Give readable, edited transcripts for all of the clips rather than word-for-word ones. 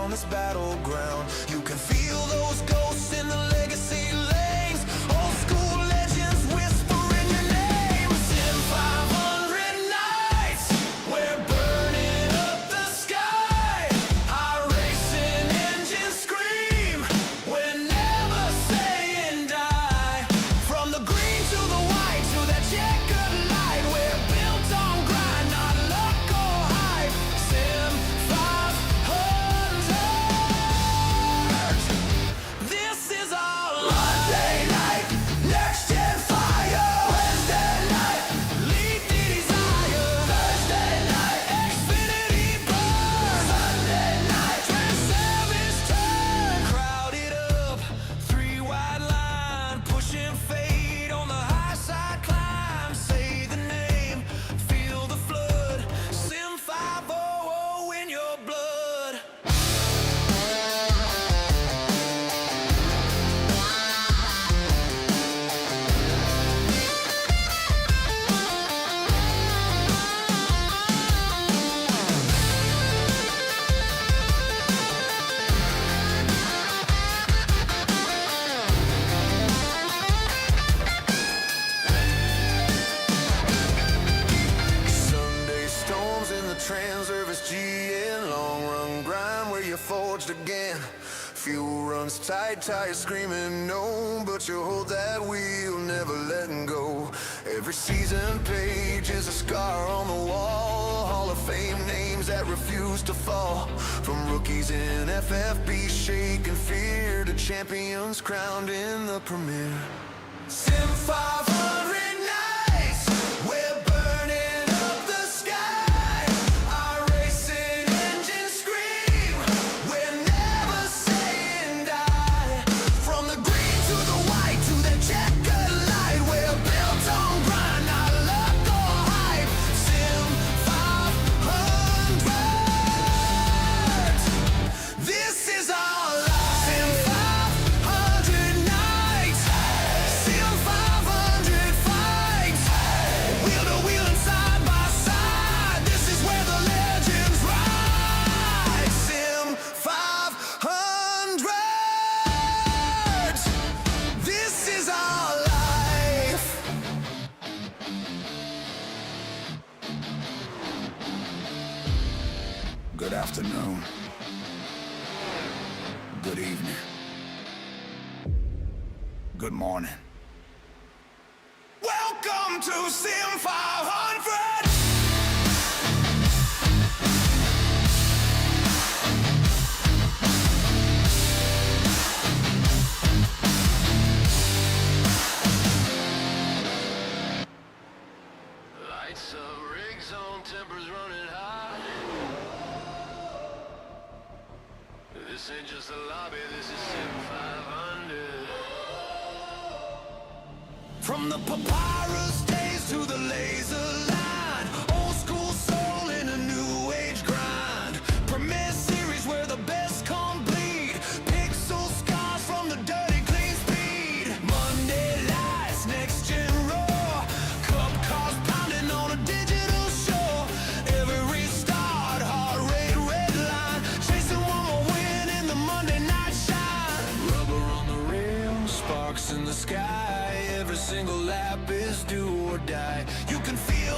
on this battleground. You can feel those ghosts in the legacy lanes. Old school legends whispering your name. Sim500 nights, we're burning up the sky. iRacing engines scream, we're never saying die. From the green to the white to that checkered light, we're built on grind, not luck or hype. Sim500. This is our Monday night, next gen fire. Wednesday night, lead the desire. Thursday night, Xfinity burn. Sunday night, Transervice turn. Crowded up, three wide line, pushing fade on the high side climb. Say the name, feel the flood. Sim500 in your blood. Sunday storms in the Transervice GN, long run grind where you forged again. Fuel runs tight, tires screaming no, but you hold that wheel, never letting go. Every season page is a scar on the wall, Hall of Fame names that refuse to fall. From rookies in FFB shaking fear to champions crowned in the premiere. Sim500 nights, we're burning up the sky. iRacing engines scream, we're never saying die. From the green to the white to the checkered light, we're built on grind, not luck or hype. Sim500. This is our life. Sim500 nights, Sim500 fights, wheel to wheel and side by side. This is where the legends ride. Sim500. This is our life. Good afternoon. Good evening. Good morning. Welcome to Sim500. Lights up, rigs on, tempers running high. This ain't just a lobby, this is Sim500. From the papyrus days to the laser line, old school soul in a new age grind. Premier series where the best come bleed, pixel scars from the dirty clean speed. Monday lights, next gen roar, cup cars pounding on a digital shore. Every restart, heart rate red line, chasing one more win in the Monday night shine. Rubber on the rim, sparks in the sky, every single lap is do or die. You can feel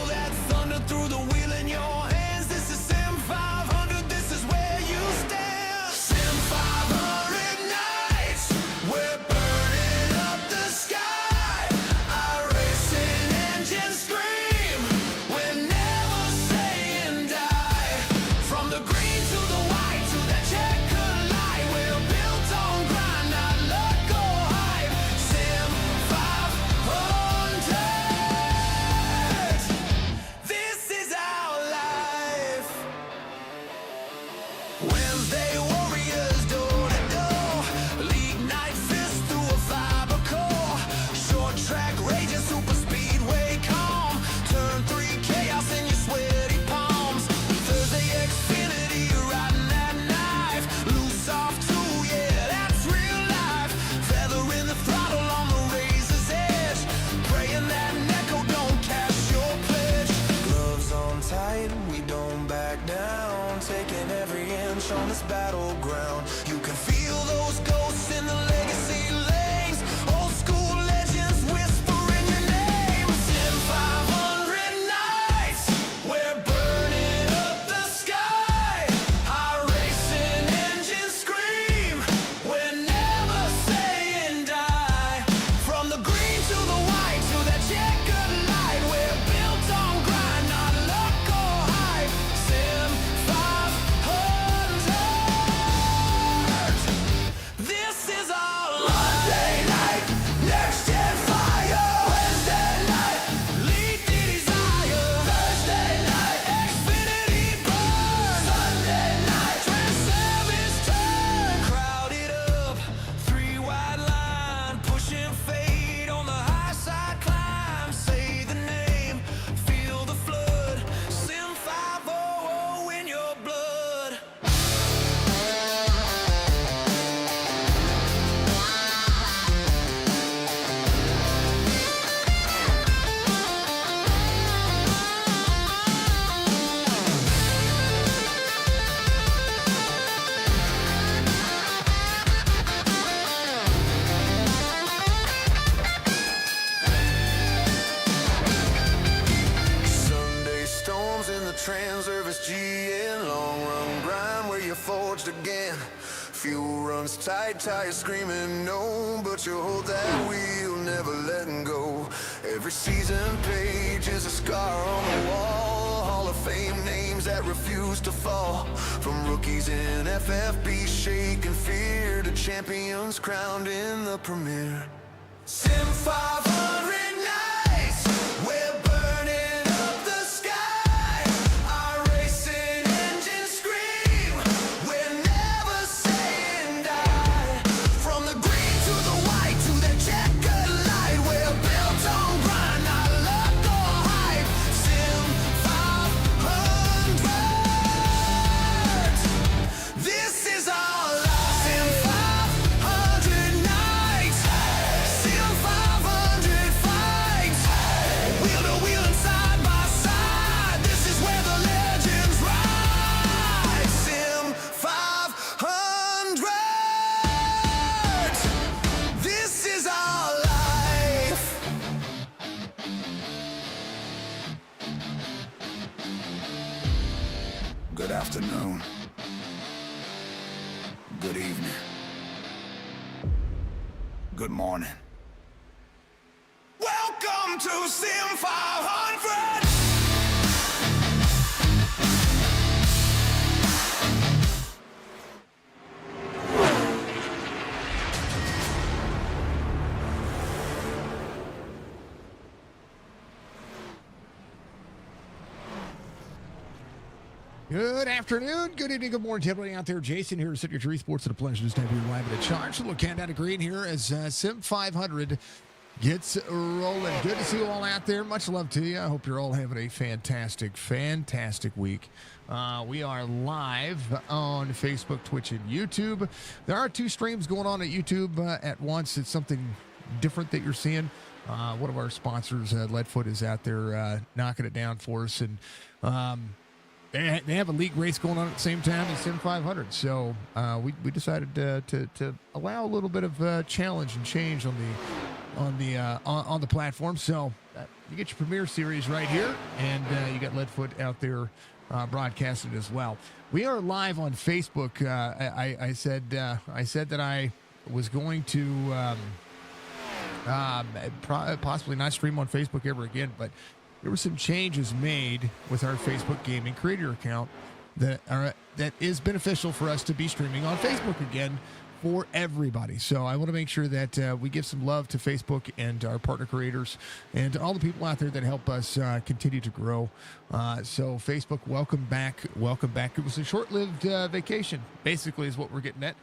finish on this battleground. You can feel those ghosts in the legacy lanes. Old school legends whispering your name. Sim500 nights, we're burning up the sky. iRacing engines scream, we're never saying die. From the green to the white to that checkered light, we're built on grind, not luck or hype. Sim500. This is our Monday night, next gen fire. Wednesday night, lead the desire. Thursday night, Xfinity burn. Sunday night, Transervice turn. Crowded up, three wide line, pushing fade on the high side climb. Say the name, feel the flood. Sim500 in your blood. Sunday storms in the Transervice GN, long run grind where you forged again. Fuel runs tight, tires screaming no, but you hold that wheel, never letting go. Every season page is a scar on the wall, Hall of Fame names that refuse to fall. From rookies in FFB shaking fear to champions crowned in the premiere. Sim500 nights, we're burning up the sky. iRacing engines scream, we're never saying die. From the green to the white to the checkered light, we're built on grind, not luck or hype. Sim500. This is our life. Sim500 nights, Sim500 fights, wheel to wheel and side by side. This is where the legends ride. Sim500. This is our life. Good afternoon. Good evening. Good morning. Welcome to Sim500. Good afternoon, good evening, good morning to everybody out there. Jason here, Signature Esports, and a pleasure to stand here live at a charge. A little countdown to green here as Sim500 gets rolling. Good to see you all out there. Much love to you. I hope you're all having a fantastic week. We are live on Facebook, Twitch, and YouTube. There are two streams going on at YouTube at once. It's something different that you're seeing. One of our sponsors, Leadfoot, is out there knocking it down for us, and they have a league race going on at the same time as Sim500, so we decided to allow a little bit of challenge and change on the platform. So you get your Premier Series right here, and you got Leadfoot out there broadcasted as well. We are live on Facebook. I said that I was going to possibly not stream on Facebook ever again, but there were some changes made with our Facebook gaming creator account that is beneficial for us to be streaming on Facebook again for everybody. So I want to make sure that we give some love to Facebook and our partner creators and all the people out there that help us continue to grow. So Facebook, welcome back. Welcome back. It was a short-lived vacation, basically, is what we're getting at.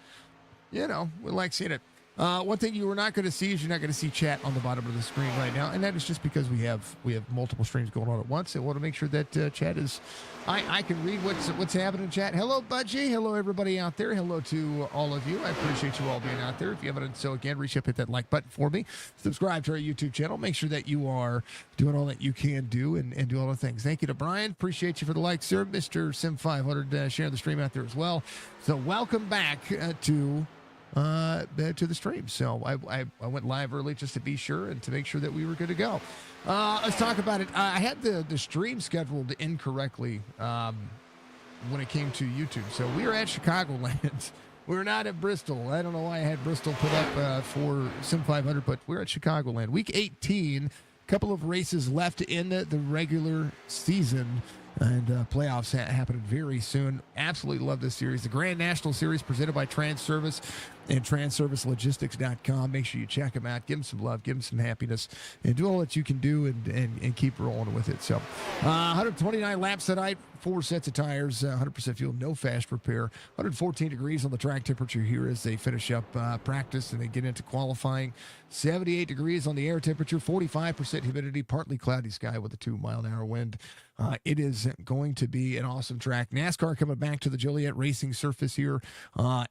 You know, we like seeing it. One thing you are not going to see is you're not going to see chat on the bottom of the screen right now, and that is just because we have multiple streams going on at once. I want to make sure that chat is. I can read what's happening in chat. Hello, Budgie. Hello, everybody out there. Hello to all of you. I appreciate you all being out there. If you haven't done so, again, reach up, hit that like button for me. Subscribe to our YouTube channel. Make sure that you are doing all that you can do and do all the things. Thank you to Brian. Appreciate you for the like, sir. Mr. Sim500 sharing the stream out there as well. So welcome back to the stream. So I went live early just to be sure and to make sure that we were good to go. Let's talk about it. I had the stream scheduled incorrectly when it came to YouTube. So we are at Chicagoland. We're not at Bristol. I don't know why I had Bristol put up for Sim500, but we're at Chicagoland. Week 18, couple of races left in the regular season. And playoffs happening very soon. Absolutely love this series. The Grand National Series presented by Transervice and TranserviceLogistics.com. Make sure you check them out. Give them some love. Give them some happiness. And do all that you can do and keep rolling with it. So 129 laps tonight. 4 sets of tires, 100% fuel, no fast repair. 114 degrees on the track temperature here as they finish up practice and they get into qualifying. 78 degrees on the air temperature, 45% humidity, partly cloudy sky with a 2-mile-an-hour wind. It is going to be an awesome track. NASCAR coming back to the Joliet Racing Surface here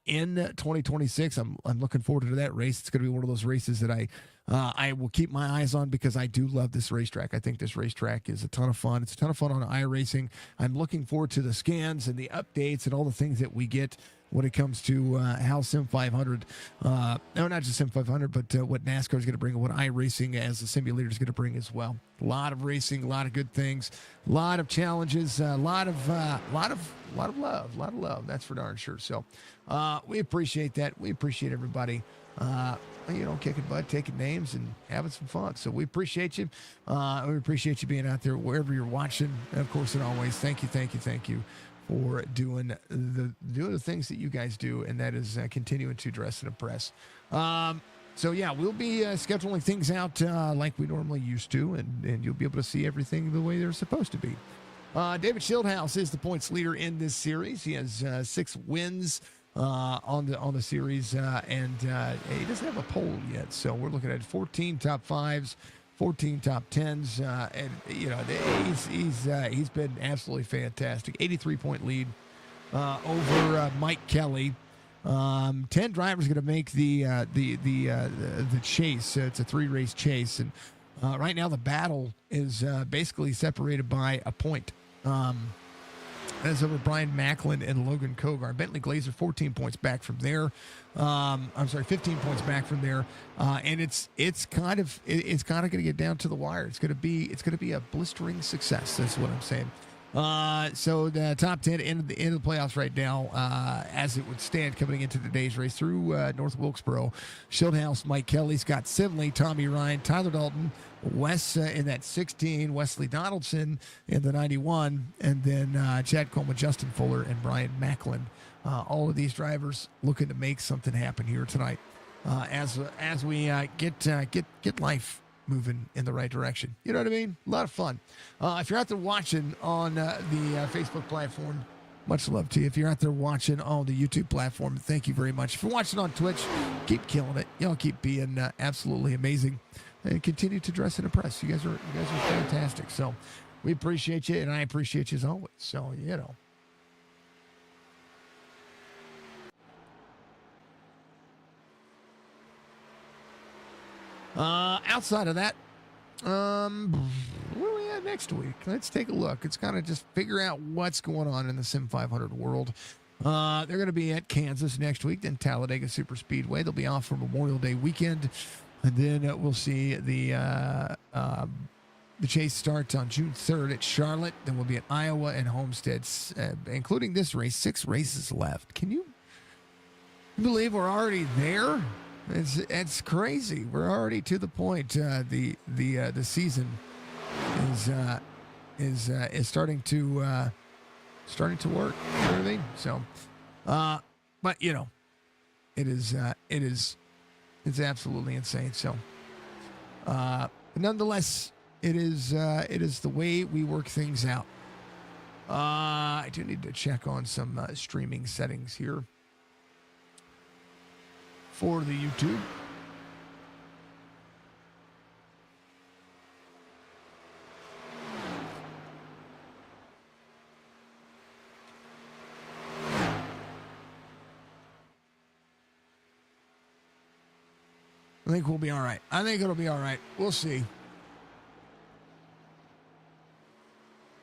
in 2026. I'm looking forward to that race. It's going to be one of those races that I will keep my eyes on because I do love this racetrack. I think this racetrack is a ton of fun. It's a ton of fun on iRacing. I'm looking forward to the scans and the updates and all the things that we get when it comes to how Sim500, no, not just Sim500, but what NASCAR is going to bring and what iRacing as a simulator is going to bring as well. A lot of racing, a lot of good things, a lot of challenges, a lot of love. That's for darn sure. So we appreciate that. We appreciate everybody. Kicking butt, taking names, and having some fun. So we appreciate you. We appreciate you being out there wherever you're watching. And of course, and always, thank you for doing the things that you guys do, and that is continuing to dress and impress. So yeah, we'll be scheduling things out like we normally used to, and you'll be able to see everything the way they're supposed to be. David Shieldhouse is the points leader in this series. He has 6 wins on the series, and he doesn't have a pole yet. So we're looking at 14 top 5s, 14 top 10s, and he's been absolutely fantastic. 83-point lead over Mike Kelly. 10 drivers going to make the chase. It's a 3-race chase, and right now the battle is basically separated by a point. That's over Brian Macklin and Logan Kogar. Bentley Glazer 14 points back from there. 15 points back from there. And it's kind of going to get down to the wire. It's going to be a blistering success. That's what I'm saying. So the top 10 in the playoffs right now, as it would stand coming into today's race through North Wilkesboro. Shieldhouse, Mike Kelly, Scott Simley, Tommy Ryan, Tyler Dalton, Wes in that 16, Wesley Donaldson in the 91, and then Chad Coleman, Justin Fuller, and Brian Macklin. All of these drivers looking to make something happen here tonight as we get life moving in the right direction. You know what I mean? A lot of fun. If you're out there watching on the Facebook platform, much love to you. If you're out there watching on the YouTube platform, thank you very much. If you're watching on Twitch, keep killing it. Y'all keep being absolutely amazing, and continue to dress and impress. You guys are fantastic. So we appreciate you, and I appreciate you as always. So outside of that, what do we have next week? Let's take a look. It's kind of just figure out what's going on in the Sim500 world. They're going to be at Kansas next week, then Talladega Super Speedway. They'll be off for Memorial Day weekend, and then we'll see the chase starts on June 3rd at Charlotte. Then we'll be at Iowa and Homestead, including this race. 6 races left. Can you believe we're already there? It's crazy. We're already to the point. The season is starting to work. You know what I mean? So, but it's absolutely insane. So, nonetheless, it is the way we work things out. I do need to check on some streaming settings here for the YouTube. I think we'll be all right. I think it'll be all right. We'll see.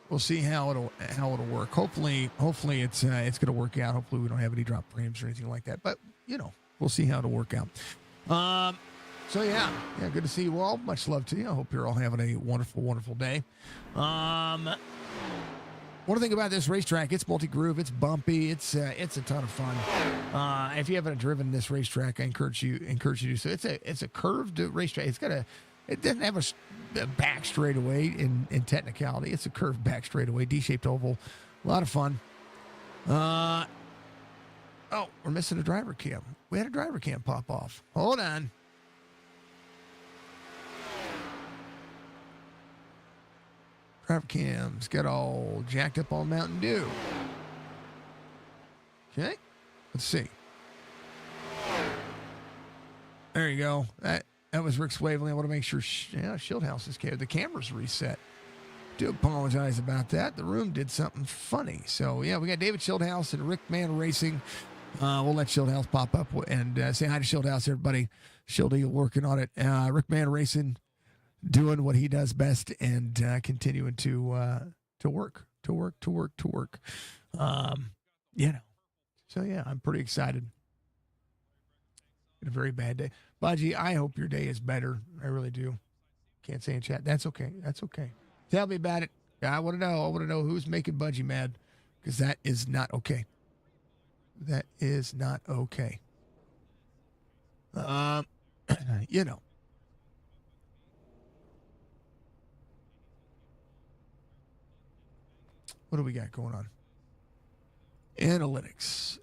We'll see how it'll work. Hopefully it's going to work out. Hopefully we don't have any drop frames or anything like that. But we'll see how it'll work out. So yeah, good to see you all. Much love to you. I hope you're all having a wonderful, wonderful day. One thing about this racetrack, it's multi-groove, it's bumpy, it's a ton of fun. If you haven't driven this racetrack, I encourage you to do so. It's a curved racetrack. It doesn't have a back straightaway in technicality. It's a curved back straightaway, D-shaped oval. A lot of fun. We're missing a driver cam. We had a driver cam pop off. Hold on. Driver cams got all jacked up on Mountain Dew. Okay, let's see. There you go. That was Rick Swavely. I want to make sure Shieldhouse is clear. The camera's reset. Do apologize about that. The room did something funny. So yeah, we got David Shieldhouse and Richmond Racing. We'll let Shieldhouse pop up and say hi to Shieldhouse, everybody. Shieldy working on it. Richmond Racing doing what he does best and continuing to work. So yeah, I'm pretty excited. A very bad day. Budgie, I hope your day is better. I really do. Can't say in chat. That's okay. Tell me about it. I want to know. I want to know who's making Budgie mad, because that is not okay. That is not okay. What do we got going on? Analytics.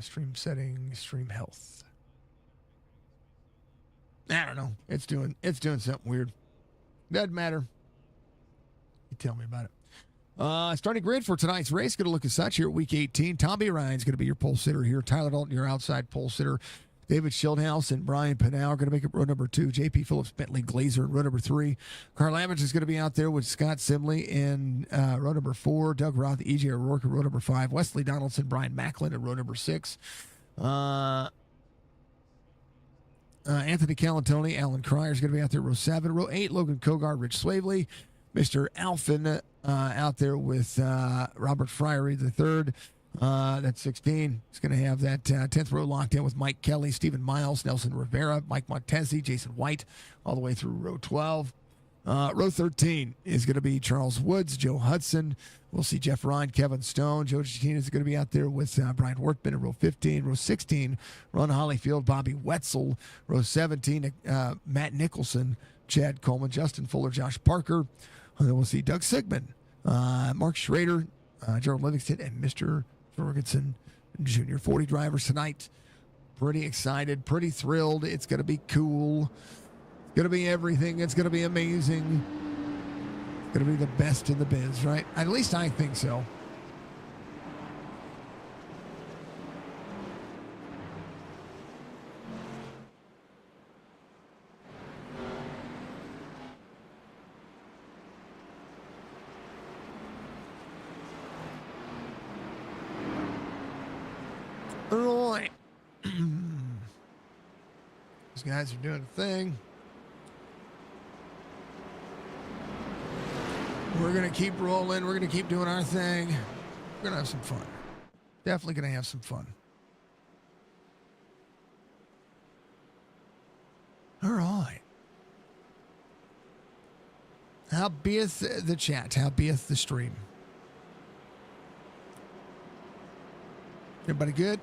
Stream settings, stream health. I don't know. It's doing something weird. Doesn't matter. You tell me about it. Starting grid for tonight's race, going to look as such here at week 18. Tommy Ryan's going to be your pole sitter here. Tyler Dalton, your outside pole sitter. David Shieldhouse and Brian Pinal are going to make up row number 2. JP Phillips, Bentley Glazer in row number 3. Carl Lamage is going to be out there with Scott Simley in row number 4. Doug Roth, EJ O'Rourke in row number 5. Wesley Donaldson, Brian Macklin in row number 6. Anthony Calantoni, Alan Cryer is going to be out there in row 7. Row 8, Logan Kogar, Rich Swavely. Mr. Alphin out there with Robert Fryery III. That's 16. He's going to have that 10th row locked in with Mike Kelly, Stephen Miles, Nelson Rivera, Mike Montesi, Jason White, all the way through row 12. Row 13 is going to be Charles Woods, Joe Hudson. We'll see Jeff Ryan, Kevin Stone. Joe Chitina is going to be out there with Brian Wortman in row 15. Row 16, Ron Hollyfield, Bobby Wetzel. Row 17, Matt Nicholson, Chad Coleman, Justin Fuller, Josh Parker. And then we'll see Doug Sigmund, Mark Schrader, Gerald Livingston, and Mr. Ferguson Jr. 40 drivers tonight. Pretty excited, pretty thrilled. It's going to be cool. It's going to be everything. It's going to be amazing. It's going to be the best in the biz, right? At least I think so. Right. These guys are doing a thing. We're going to keep rolling. We're going to keep doing our thing. We're going to have some fun. Definitely going to have some fun. All right. How beeth the chat? How beeth the stream? Everybody good?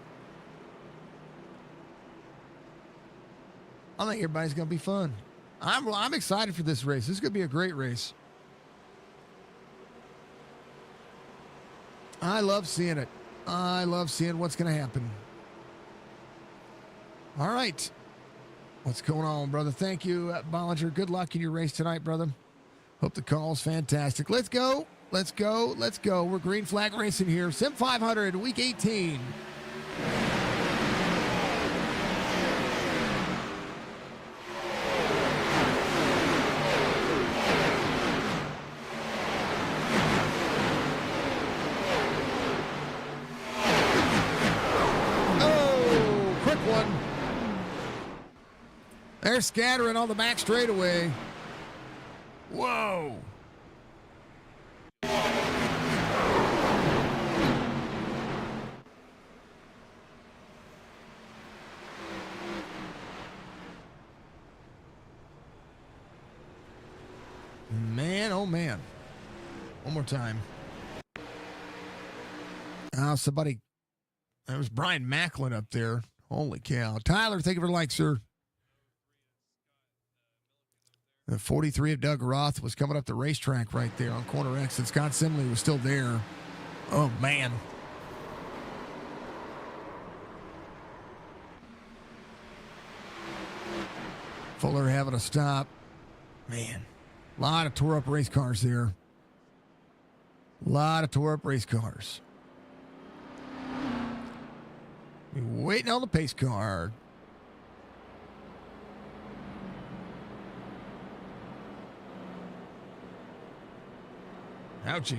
I think everybody's going to be fun. I'm excited for this race. This is going to be a great race. I love seeing it. I love seeing what's going to happen. All right. What's going on, brother? Thank you, Bollinger. Good luck in your race tonight, brother. Hope the call's fantastic. Let's go. Let's go. Let's go. We're green flag racing here. Sim500, week 18. They're scattering on the back straightaway. Whoa. Man, oh man. One more time. Somebody. There was Brian Macklin up there. Holy cow. Tyler, thank you for the like, sir. The 43 of Doug Roth was coming up the racetrack right there on corner exit. Scott Simley was still there. Oh, man. Fuller having a stop. Man. A lot of tore up race cars there. A lot of tore up race cars. Waiting on the pace car. Ouchie.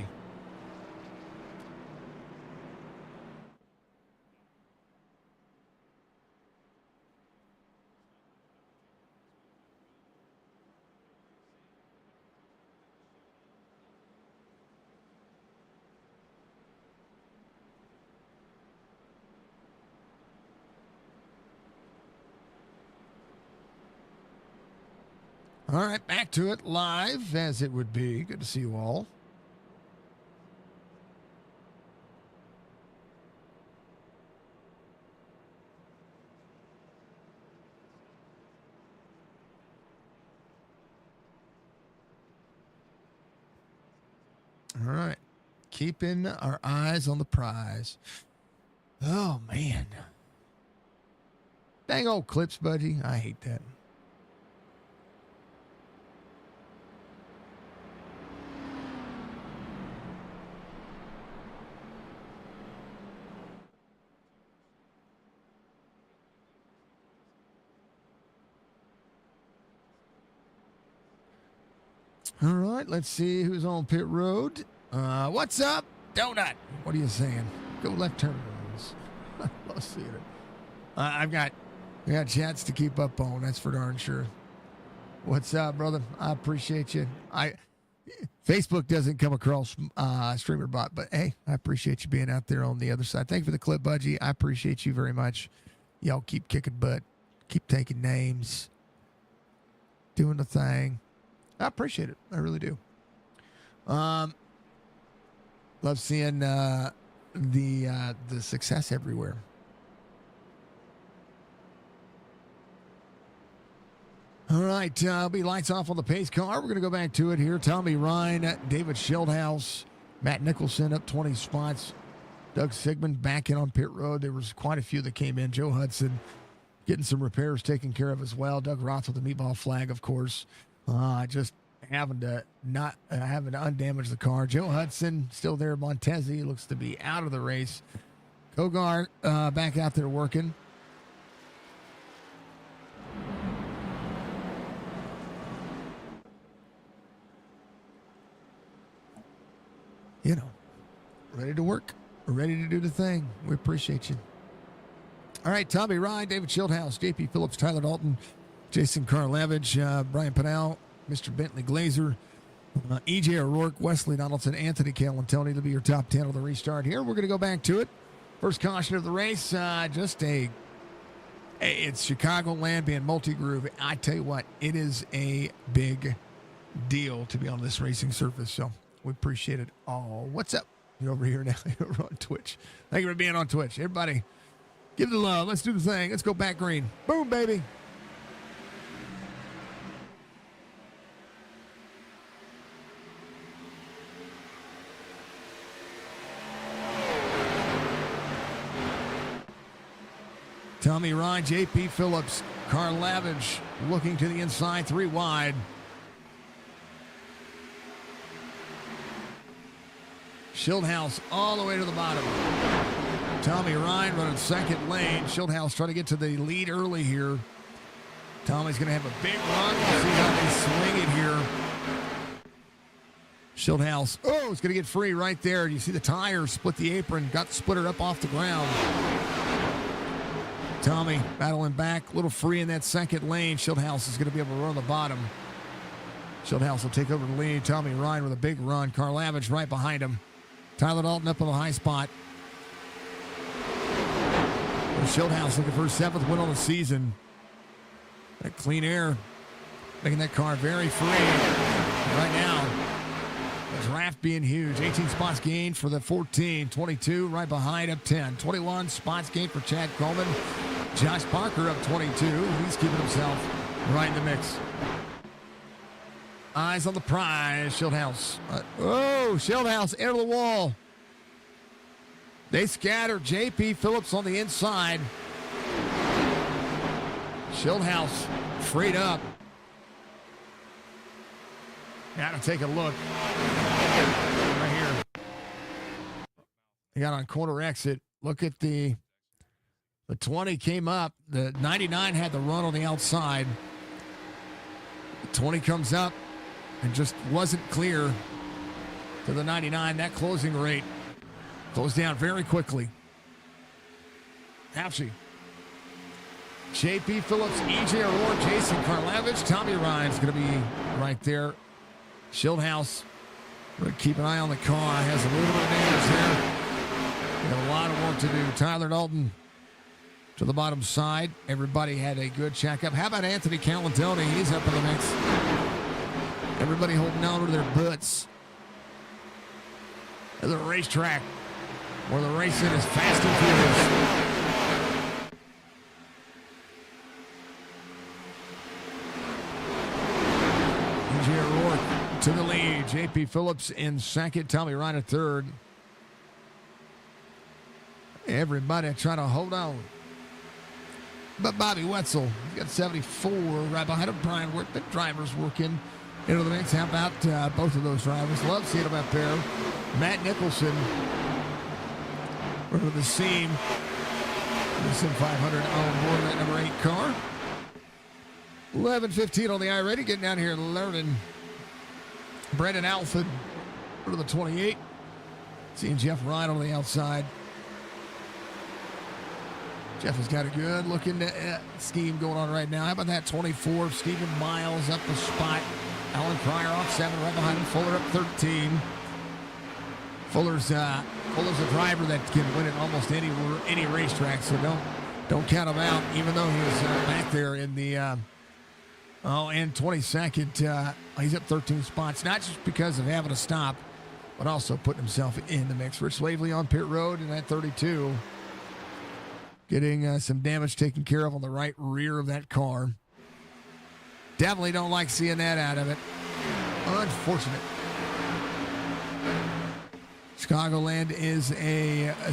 All right, back to it live as it would be. Good to see you all. All right, keeping our eyes on the prize. Oh, man. Dang old clips, buddy. I hate that. All right, let's see who's on pit road. What's up, Donut? What are you saying? Go left turns. I love seeing it. I got chats to keep up on. That's for darn sure. What's up, brother? I appreciate you. Facebook doesn't come across streamer bot, but hey, I appreciate you being out there on the other side. Thank you for the clip, Budgie. I appreciate you very much. Y'all keep kicking butt, keep taking names, doing the thing. I appreciate it. I really do. Love seeing the success everywhere. All right, be lights off on the pace car. We're going to go back to it here. Tommy Ryan, David Schildhouse, Matt Nicholson up 20 spots. Doug Sigmund back in on pit road. There was quite a few that came in. Joe Hudson getting some repairs taken care of as well. Doug Roth with the meatball flag, of course. Just having to undamage the car. Joe Hudson still there. Montezi looks to be out of the race. Kogar back out there working. You know, ready to work, ready to do the thing. We appreciate you. All right, Tommy Ryan, David Schildhouse, JP Phillips, Tyler Dalton, Jason Karlevich, Brian Pinal, Mr. Bentley Glazer, EJ O'Rourke, Wesley Donaldson, Anthony Calantoni to be your top 10 of the restart here. We're going to go back to it. First caution of the race, it's Chicagoland being multi-groove. I tell you what, it is a big deal to be on this racing surface, so we appreciate it all. What's up? You're over here now. You're on Twitch. Thank you for being on Twitch. Everybody, give the love. Let's do the thing. Let's go back green. Boom, baby. Tommy Ryan, JP Phillips, Karlevich looking to the inside, 3 wide. Schildhouse all the way to the bottom. Tommy Ryan running second lane. Schildhouse trying to get to the lead early here. Tommy's going to have a big run. We'll see how they swing it here. Schildhouse, it's going to get free right there. You see the tires split the apron, got split it up off the ground. Tommy battling back, a little free in that second lane. Schildhaus is going to be able to run the bottom. Schildhaus will take over the lead. Tommy Ryan with a big run. Karlavich right behind him. Tyler Dalton up on the high spot. Schildhaus looking for his 7th win on the season. That clean air making that car very free right now. The draft being huge. 18 spots gained for the 14. 22 right behind up 10. 21 spots gained for Chad Coleman. Josh Parker up 22. He's keeping himself right in the mix. Eyes on the prize. Schildhaus. Schildhaus into the wall. They scatter. J.P. Phillips on the inside. Schildhaus freed up. Got to take a look. Right here. They got on corner exit. Look at the 20 came up. The 99 had the run on the outside. The 20 comes up and just wasn't clear to the 99. That closing rate goes down very quickly. Ouchie. J.P. Phillips, E.J. O'Rourke, Jason Karlavich, Tommy Ryan's going to be right there. Schildhaus, going to keep an eye on the car. Has a little bit of damage there. Got a lot of work to do. Tyler Dalton to the bottom side. Everybody had a good checkup. How about Anthony Calandoni? He's up in the mix. Everybody holding on to their butts. There's a racetrack where the racing is fast and furious. E.J. O'Rourke to the lead. J.P. Phillips in second. Tommy Ryan at third. Everybody trying to hold on. But Bobby Wetzel, he's got 74 right behind him. Brian Wirt, the drivers working into the mix. How about both of those drivers? Love seeing them up there. Matt Nicholson over the seam. The Sim500 on board that number 8 car. 11:15 on the iRacing. Getting down here and learning. Brendan Alford over the 28. Seeing Jeff Ryan on the outside. Jeff has got a good looking scheme going on right now. How about that 24? Stephen Miles up the spot. Alan Pryor off 7 right behind him. Fuller up 13. Fuller's a driver that can win at almost any racetrack, so don't count him out. Even though he was back there in the and 22nd, he's up 13 spots. Not just because of having to stop, but also putting himself in the mix. Rich Slavely on pit road in that 32, getting some damage taken care of on the right rear of that car. Definitely don't like seeing that out of it. Unfortunate. Chicagoland is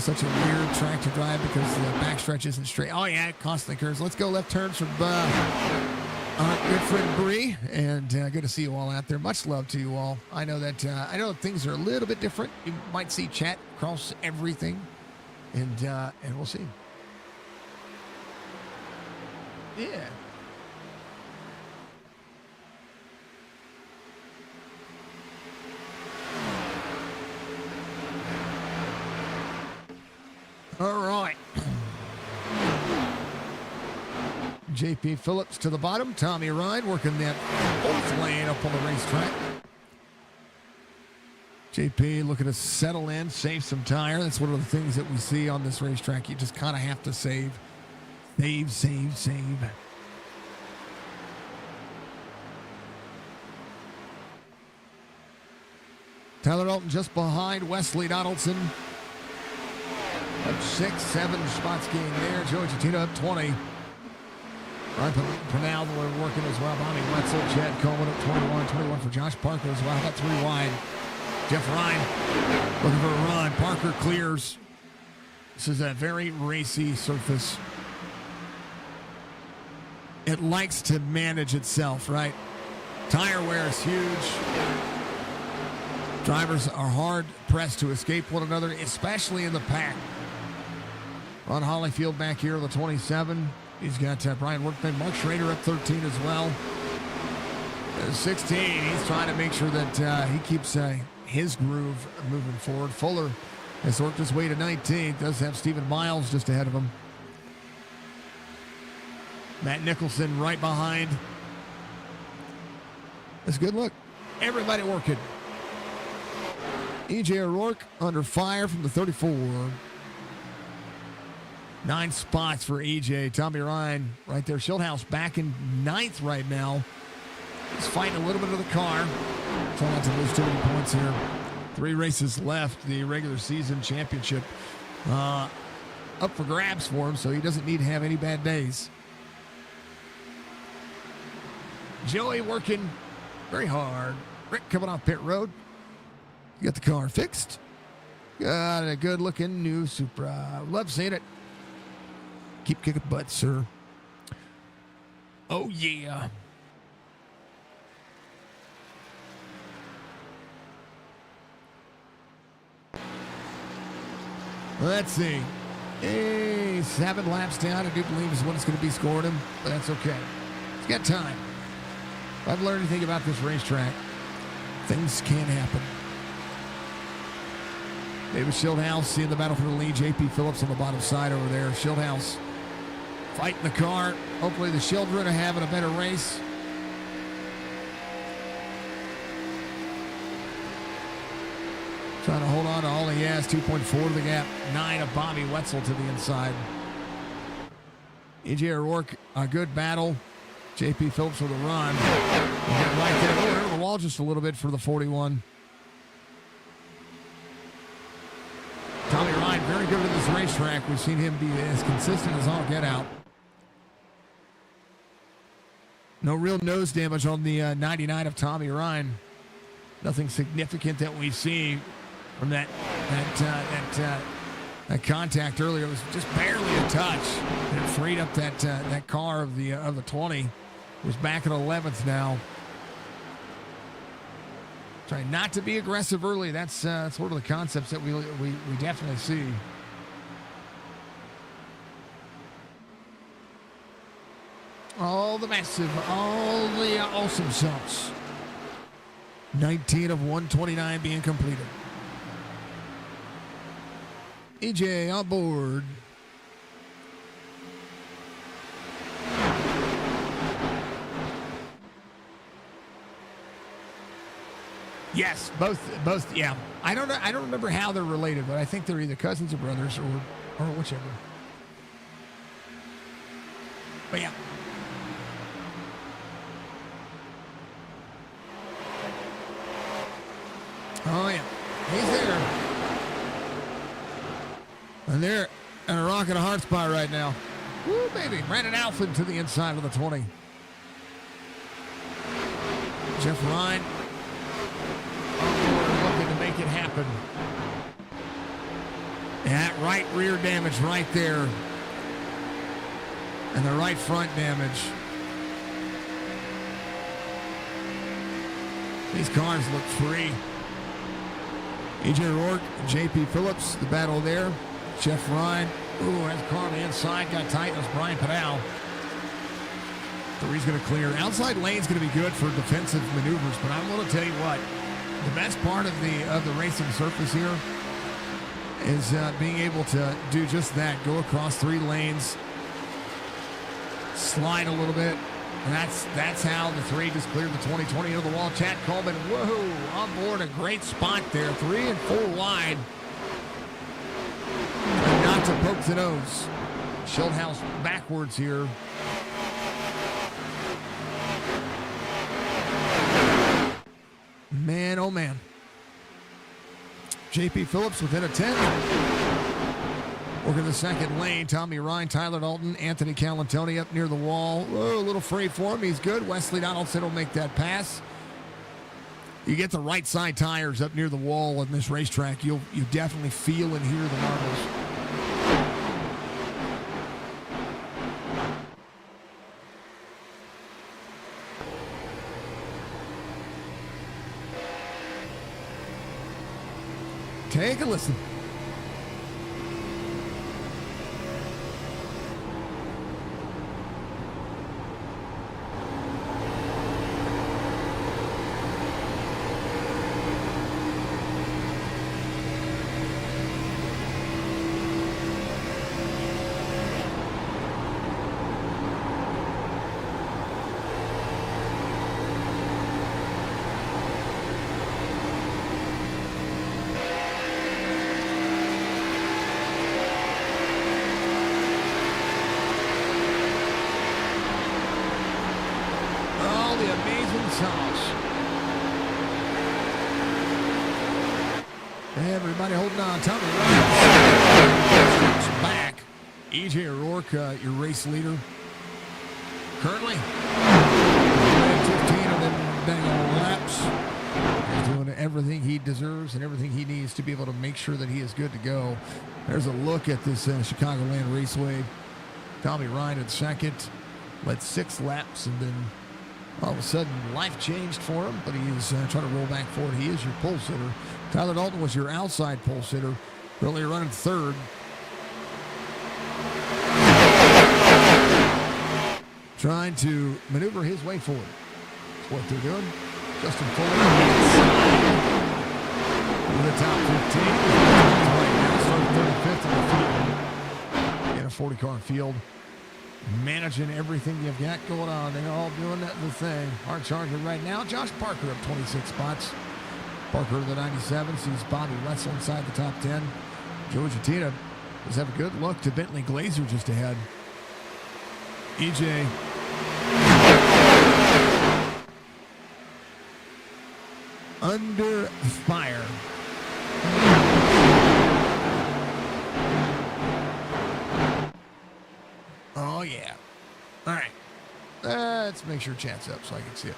such a weird track to drive because the backstretch isn't straight. Oh yeah, it constantly curves. Let's go left turns from good friend Bree, and good to see you all out there. Much love to you all. I know that things are a little bit different. You might see chat across everything, and we'll see. Yeah. All right. J.P. Phillips to the bottom. Tommy Ryan working that 4th lane up on the racetrack. J.P. looking to settle in, save some tire. That's one of the things that we see on this racetrack. You just kind of have to save. Save. Tyler Dalton just behind Wesley Donaldson. Up 6, 7 spots gained there. Joey Chatina up 20. Ryan Pernell working as well. Bobby Wetzel, Chad Coleman up 21 for Josh Parker as well. About 3 wide. Jeff Ryan looking for a run. Parker clears. This is a very racy surface. It likes to manage itself, right? Tire wear is huge. Drivers are hard pressed to escape one another, especially in the pack. Ron Hollyfield back here on the 27. He's got Brian Workman, Mark Schrader up 13 as well. 16, he's trying to make sure that he keeps his groove moving forward. Fuller has worked his way to 19. Does have Stephen Miles just ahead of him. Matt Nicholson right behind. That's a good look. Everybody working. EJ O'Rourke under fire from the 34. 9 spots for EJ. Tommy Ryan right there. Schildhouse back in 9th right now. He's fighting a little bit of the car. Trying not to lose too many points here. 3 races left. The regular season championship up for grabs for him, so he doesn't need to have any bad days. Joey working very hard. Rick coming off pit road. Got the car fixed. Got a good-looking new Supra. Love seeing it. Keep kicking butt, sir. Oh, yeah. Let's see. Hey, 7 laps down. I do believe is what it's going to be scoring him, but that's okay. He's got time. If I've learned anything about this racetrack, things can happen. David Schildhouse seeing the battle for the lead. JP Phillips on the bottom side over there. Schildhouse fighting the car. Hopefully the children are having a better race. Trying to hold on to all he has. 2.4 to the gap. 9 of Bobby Wetzel to the inside. EJ O'Rourke, a good battle. JP Phillips with a run. Right there. Oh, over the wall just a little bit for the 41. Tommy Ryan, very good at this racetrack. We've seen him be as consistent as all get out. No real nose damage on the 99 of Tommy Ryan. Nothing significant that we see from that contact earlier. It was just barely a touch, and it freed up that car of the 20. It was back at 11th now. Trying not to be aggressive early. That's sort of the concepts that we definitely see. All the massive, all the awesome shots. 19 of 129 being completed. EJ on board. Yes, both. Yeah, I don't know. I don't remember how they're related, but I think they're either cousins or brothers or whichever. But yeah. Oh yeah, he's there. And they're in a rock and a hard spot right now. Woo, baby. Brandon Alford to the inside of the 20. Jeff Ryan looking to make it happen. That right rear damage right there. And the right front damage. These cars look free. EJ O'Rourke, JP Phillips, the battle there. Jeff Ryan, has the car on the inside, got tight. That's Brian Padal. Three's going to clear. Outside lane's going to be good for defensive maneuvers, but I'm going to tell you what, the best part of the racing surface here is being able to do just that. Go across 3 lanes, slide a little bit, and that's how the 3 just cleared the 2020 into the wall. Chad Coleman, whoa, on board, a great spot there. 3 and 4 wide. Not to poke the nose. Schildhouse backwards here. Man, oh man. JP Phillips within a 10. Working the second lane. Tommy Ryan, Tyler Dalton, Anthony Calantoni up near the wall. Whoa, a little free for him. He's good. Wesley Donaldson will make that pass. You get the right side tires up near the wall on this racetrack, you definitely feel and hear the marbles. Take a listen. Everybody holding on. Tommy back. EJ O'Rourke, your race leader. Currently, 15 of them dang laps. He's doing everything he deserves and everything he needs to be able to make sure that he is good to go. There's a look at this Chicagoland Raceway. Tommy Ryan in second. Led 6 laps, and then all of a sudden life changed for him, but he is trying to roll back forward. He is your pole sitter. Tyler Dalton was your outside pole sitter, currently running third. Trying to maneuver his way forward. That's what they're doing. Justin Fuller in the top 15. Right now, starting 35th on the field. In a 40-car field. Managing everything you've got going on. They're all doing the thing. Hard charger right now. Josh Parker up 26 spots. Parker the 97 sees Bobby Wetzel inside the top 10. Joe Gitina does have a good look to Bentley Glazer just ahead. EJ under fire. Oh, yeah. All right. Let's make sure chat's up so I can see it.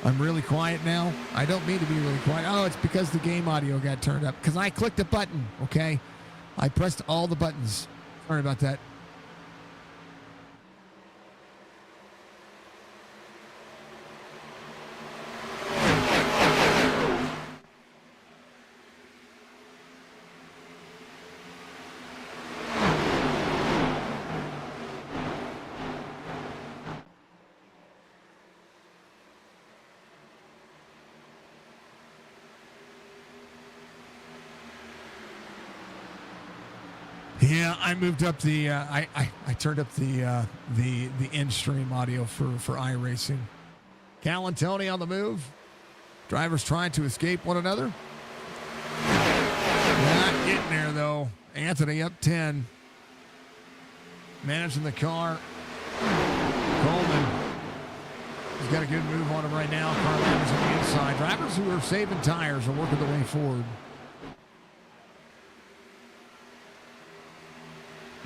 I'm really quiet now. I don't mean to be really quiet. Oh, it's because the game audio got turned up. Because I clicked a button, okay? I pressed all the buttons. Sorry about that. Yeah, I moved up the. I turned up the in stream audio for iRacing. Cal and Tony on the move. Drivers trying to escape one another. Not getting there though. Anthony up 10. Managing the car. Coleman. He's got a good move on him right now. Car drivers on the inside. Drivers who are saving tires are working their way forward.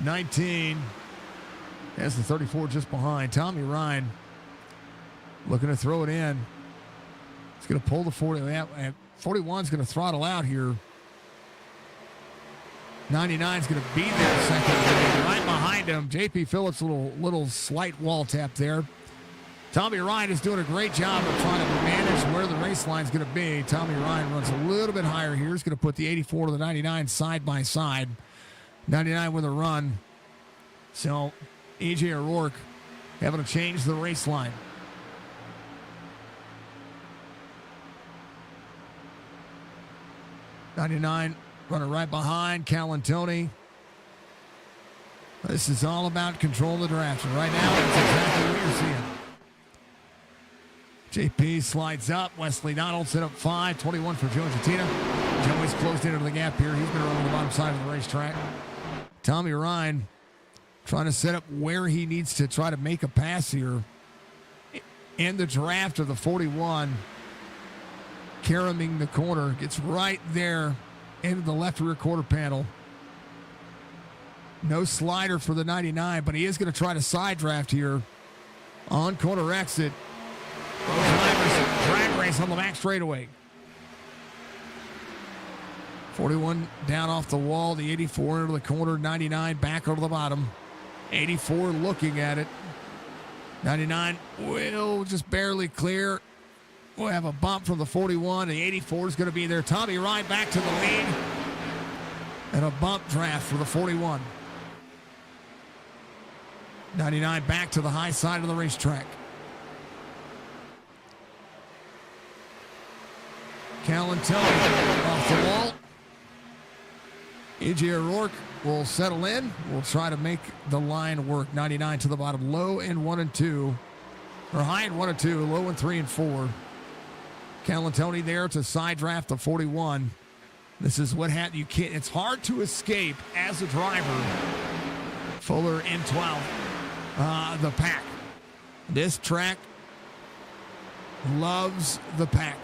19 has the 34 just behind. Tommy Ryan looking to throw it in. He's going to pull the 40. 41 is going to throttle out here. 99 is going to be there second. Right behind him. JP Phillips, little slight wall tap there. Tommy Ryan is doing a great job of trying to manage where the race line is going to be. Tommy Ryan runs a little bit higher here. He's going to put the 84 to the 99 side by side. 99 with a run. So, EJ O'Rourke having to change the race line. '99 running right behind Cal and Tony. This is all about controlling the draft. And right now, that's exactly what you're seeing. JP slides up. Wesley Donaldson up 5. 21 for Joe Gitina. Joey's closed into the gap here. He's been running the bottom side of the racetrack. Tommy Ryan trying to set up where he needs to try to make a pass here. In the draft of the 41, caroming the corner, gets right there into the left rear quarter panel. No slider for the 99, but he is going to try to side draft here on corner exit. Drag race on the back straightaway. 41 down off the wall. The 84 into the corner. 99 back over the bottom. 84 looking at it. 99 will just barely clear. We'll have a bump from the 41. The 84 is going to be there. Tommy Ryan back to the lead. And a bump draft for the 41. 99 back to the high side of the racetrack. Cal and Tony off the wall. EJ O'Rourke will settle in. We'll try to make the line work. 99 to the bottom. Low in 1 and 2. Or high in 1 and 2. Low in 3 and 4. Cal and Tony there to side draft the 41. This is what happened. You can't. It's hard to escape as a driver. Fuller in 12. The pack. This track loves the pack.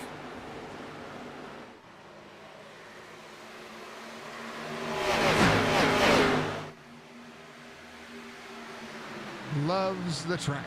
loves the track.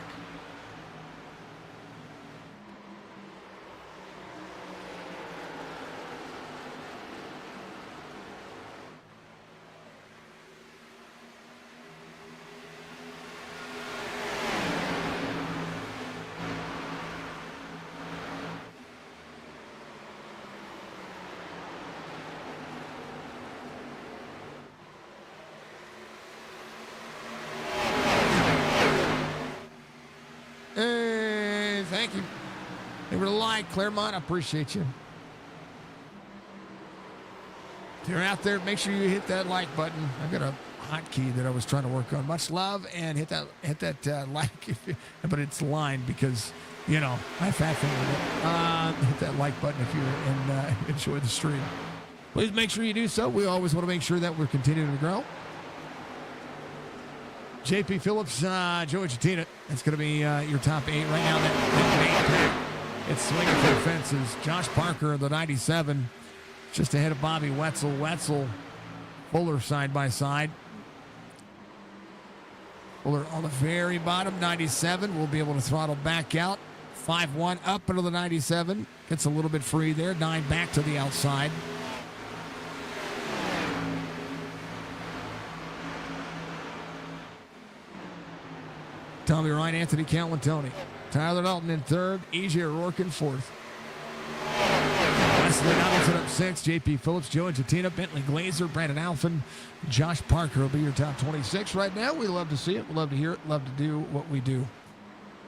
Hey, thank you. Give it a like, Claremont. I appreciate you. If you're out there, make sure you hit that like button. I've got a hotkey that I was trying to work on. Much love, and hit that like, but it's lined because, you know, I fat fingered it. Hit that like button if you enjoy the stream. Please make sure you do so. We always want to make sure that we're continuing to grow. JP Phillips, Joey Chatina. That's going to be your top 8 right now. That pack, it's swinging for the fences. Josh Parker, the 97, just ahead of Bobby Wetzel. Wetzel, Fuller side by side. Fuller on the very bottom, 97. Will be able to throttle back out. 5-1 up into the 97. Gets a little bit free there. 9 back to the outside. Tommy Ryan, Anthony Calantoni. Tyler Dalton in third. E.J. O'Rourke in fourth. Wesley Donaldson up 6. J.P. Phillips, Joey Chatina, Bentley Glazer, Brandon Alphin, Josh Parker will be your top 26 right now. We love to see it. We love to hear it. Love to do what we do.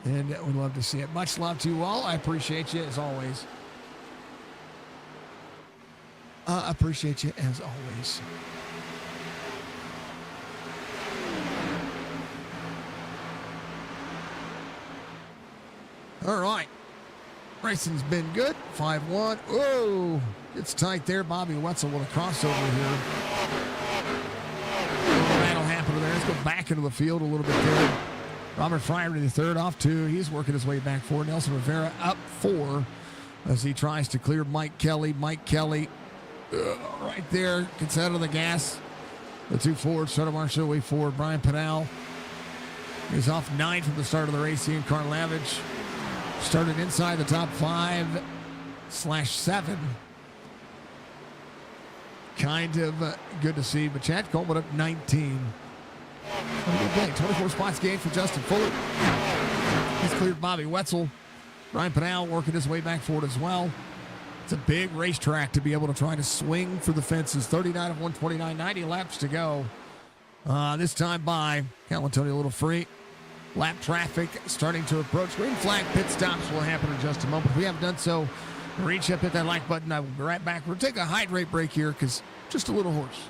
And we love to see it. Much love to you all. I appreciate you as always. Appreciate you as always. All right. Racing's been good. 5-1. Oh, it's tight there. Bobby Wetzel with a crossover here. That'll happen there. Let's go back into the field a little bit there. Robert Fryer in the third, off 2. He's working his way back forward. Nelson Rivera up 4 as he tries to clear Mike Kelly. Mike Kelly right there gets out of the gas. The 2 forwards, Soto Marshall way forward. Brian Pinal is off 9 from the start of the race. Ian Karlavich started inside the top 5/7. Kind of good to see. But Chad Coleman up 19. What a good day. 24 spots gained for Justin Fuller. He's cleared Bobby Wetzel. Ryan Pinal working his way back forward as well. It's a big racetrack to be able to try to swing for the fences. 39 of 129, 90 laps to go. This time by Calantoni a little free. Lap traffic starting to approach. Green flag pit stops will happen in just a moment. If we haven't done so, reach up, hit that like button. I will be right back. We'll take a hydrate break here because just a little hoarse.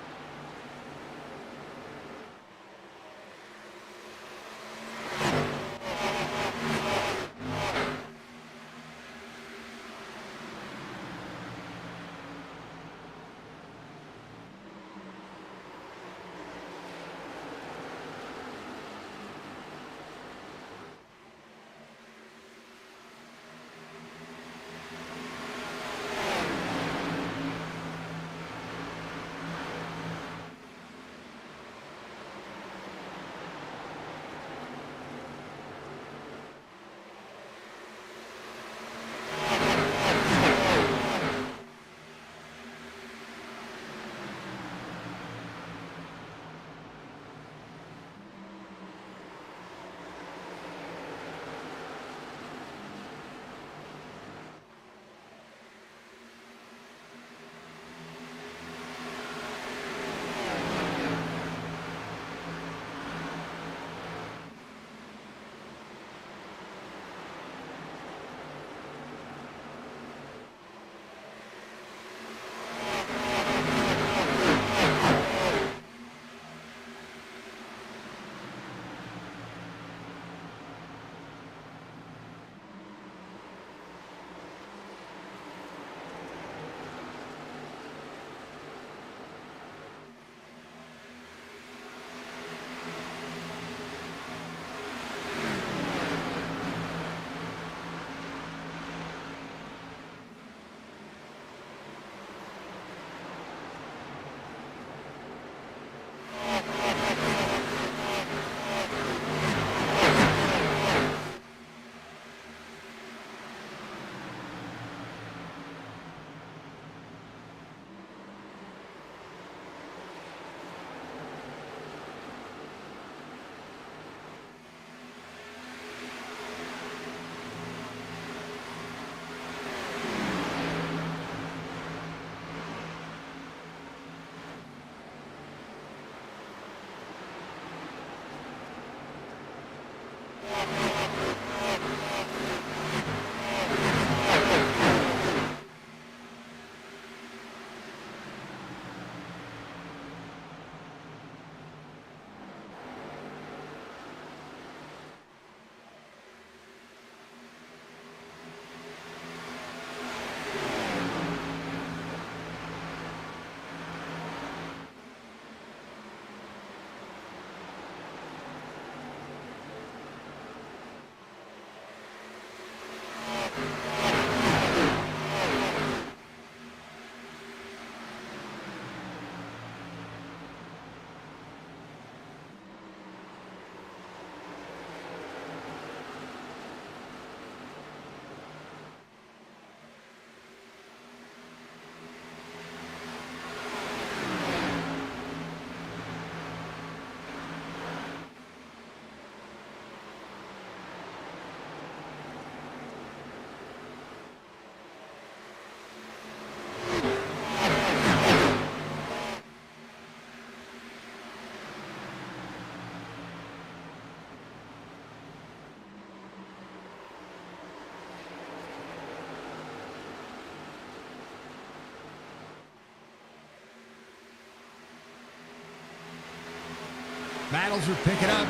Battles are picking up.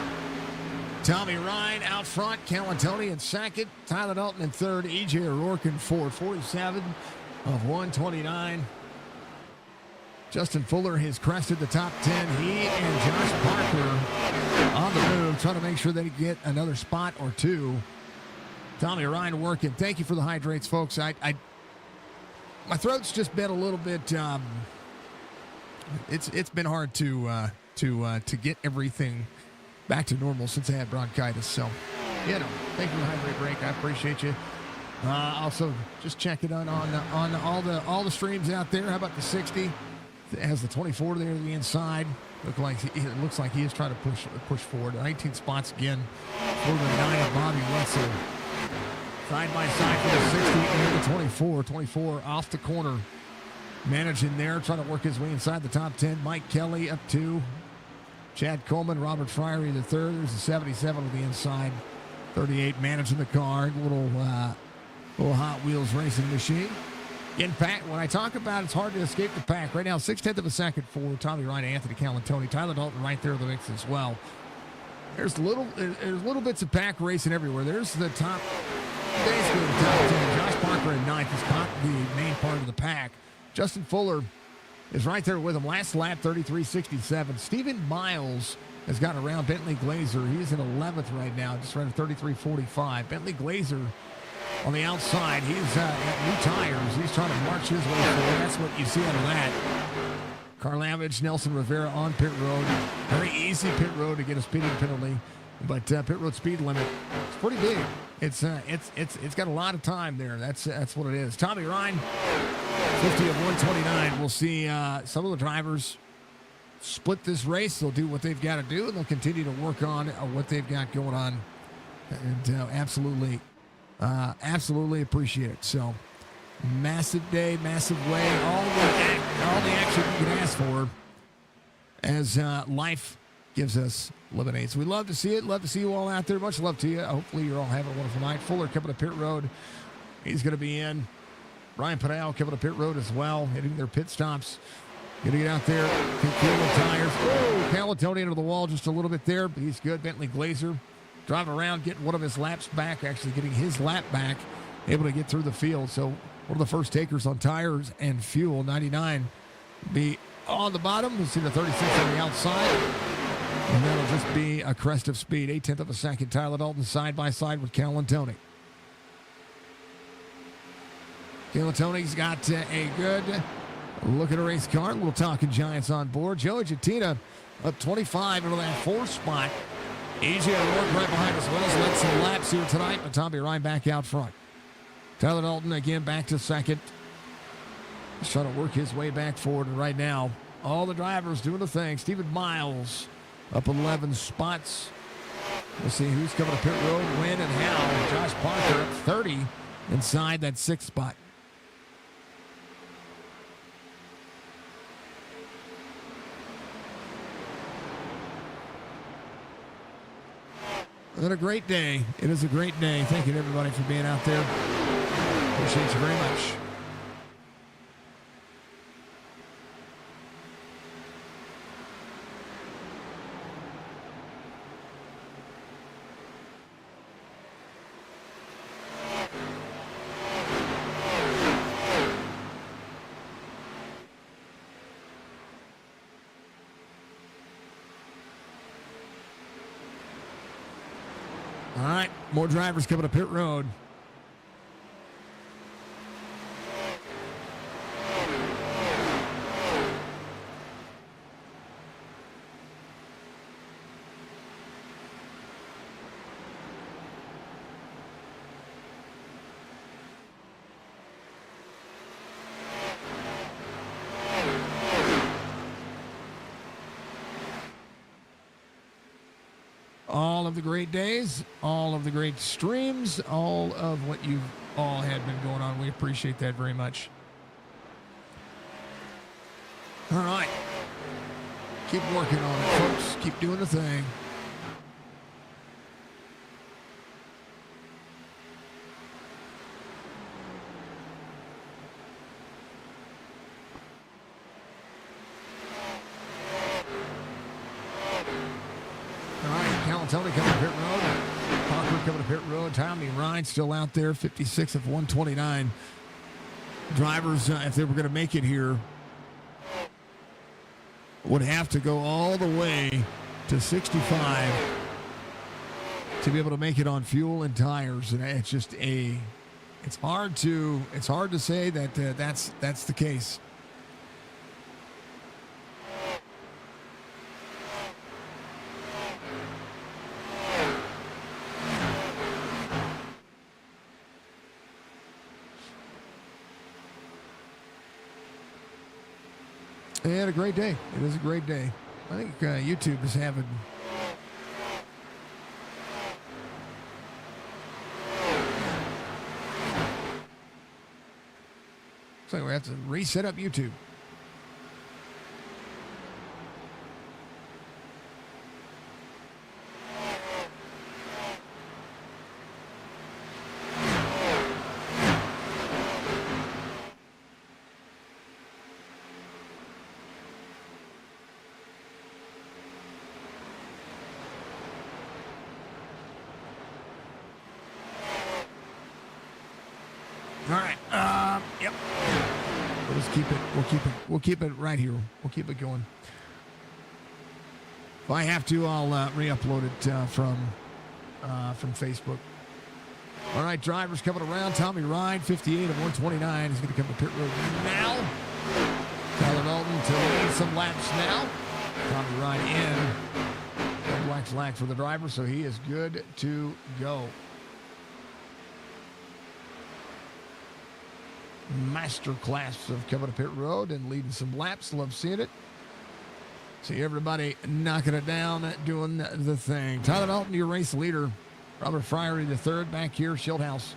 Tommy Ryan out front. Calantoni in second. Tyler Dalton in third. E.J. O'Rourke in fourth. 47 of 129. Justin Fuller has crested the top 10. He and Josh Parker on the move, trying to make sure they get another spot or two. Tommy Ryan working. Thank you for the hydrates, folks. My throat's just been a little bit. It's been hard to get everything back to normal since I had bronchitis. So, thank you for the hydrate break. I appreciate you. Also, just checking on all the streams out there. How about the 60? It has the 24 there on the inside. It looks like he is trying to push forward. 19 spots again for the 9 of Bobby Wetzel. Side by side for the 60 and the 24. 24 off the corner. Managing there, trying to work his way inside the top 10. Mike Kelly up 2. Chad Coleman, Robert Fryery the third. There's a 77 on the inside. 38 managing the car. Little Hot Wheels racing machine. In fact, when I talk about it's hard to escape the pack. Right now, 6/10 of a second for Tommy Ryan and Anthony Calantoni. Tyler Dalton right there in the mix as well. There's little bits of pack racing everywhere. There's the top, basically the top 10. Josh Parker in ninth has caught the main part of the pack. Justin Fuller is right there with him. Last lap, 33.67. Stephen Miles has gotten around Bentley Glazer. He's in 11th right now, just running 33.45. Bentley Glazer on the outside. He's got new tires. He's trying to march his way forward. That's what you see out of that. Karlavich, Nelson Rivera on pit road. Very easy pit road to get a speeding penalty, but pit road speed limit, it's pretty big. It's got a lot of time there. That's what it is. Tommy Ryan, 50 of 129. We'll see some of the drivers split this race. They'll do what they've got to do, and they'll continue to work on what they've got going on. And absolutely appreciate it. So, massive day, massive way. All the action you can ask for as life gives us lemonades. We love to see it. Love to see you all out there. Much love to you. Hopefully you're all having a wonderful night. Fuller coming to pit road. He's going to be in. Ryan Padal coming to pit road as well, hitting their pit stops. Going to get out there, feel the tires. Oh, Calantoni into the wall just a little bit there, but he's good. Bentley Glazer driving around, getting one of his laps back, actually getting his lap back, able to get through the field. So one of the first takers on tires and fuel. 99 be on the bottom. We'll see the 36 on the outside. And that'll just be a crest of speed. 1/8 of a second. Tyler Dalton side by side with Calantoni. Calantoni's got a good look at a race car. Little Talking Giants on board. Joey Jettina up 25 into that 4th spot. EJ O'Rourke right behind as well. So that's some laps here tonight. But Tommy Ryan back out front. Tyler Dalton again back to second. He's trying to work his way back forward. And right now, all the drivers doing the thing. Stephen Miles up 11 spots. We'll see who's coming to pit road, when, and how. Josh Parker up 30 inside that 6th spot. What a great day. It is a great day. Thank you to everybody for being out there. Appreciate you very much. All right, more drivers coming to pit road. All of the great days, all of the great streams, all of what you all had been going on. We appreciate that very much. All right. Keep working on it, folks. Keep doing the thing. Tony coming to pit road. Parker coming to pit road. Tommy Ryan still out there, 56 of 129. Drivers, if they were going to make it here, would have to go all the way to 65 to be able to make it on fuel and tires. And it's just it's hard to say that that's the case. They had a great day. It was a great day. I think YouTube is having. Looks like we have to reset up YouTube. All right. Yep. We'll just keep it. We'll keep it right here. We'll keep it going. If I have to, I'll re-upload it from Facebook. All right, drivers coming around. Tommy Ryan, 58 of 129. He's going to come to pit road now. Tyler Dalton to lead some laps now. Tommy Ryan in. No black flag for the driver, so he is good to go. Master class of coming to pit road and leading some laps. Love seeing it. See everybody knocking it down, doing the thing. Tyler Dalton, your race leader. Robert Fryery, the third back here. Schildhouse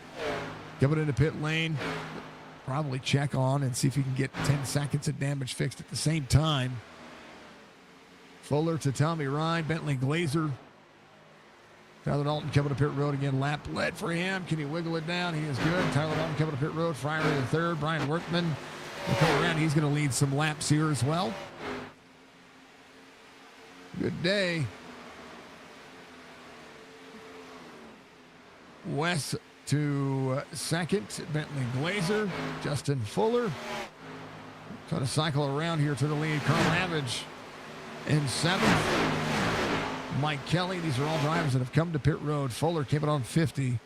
coming into pit lane. Probably check on and see if he can get 10 seconds of damage fixed at the same time. Fuller to Tommy Ryan. Bentley Glazer. Tyler Dalton coming to pit road again. Lap led for him. Can he wiggle it down? He is good. Tyler Dalton coming to pit road. Fryery the third. Brian Workman will come around. He's going to lead some laps here as well. Good day. Wes to second. Bentley Glazer. Justin Fuller. Trying to cycle around here to the lead. Carl Havage in seventh. Mike Kelly. These are all drivers that have come to pit road. Fuller came in on 50.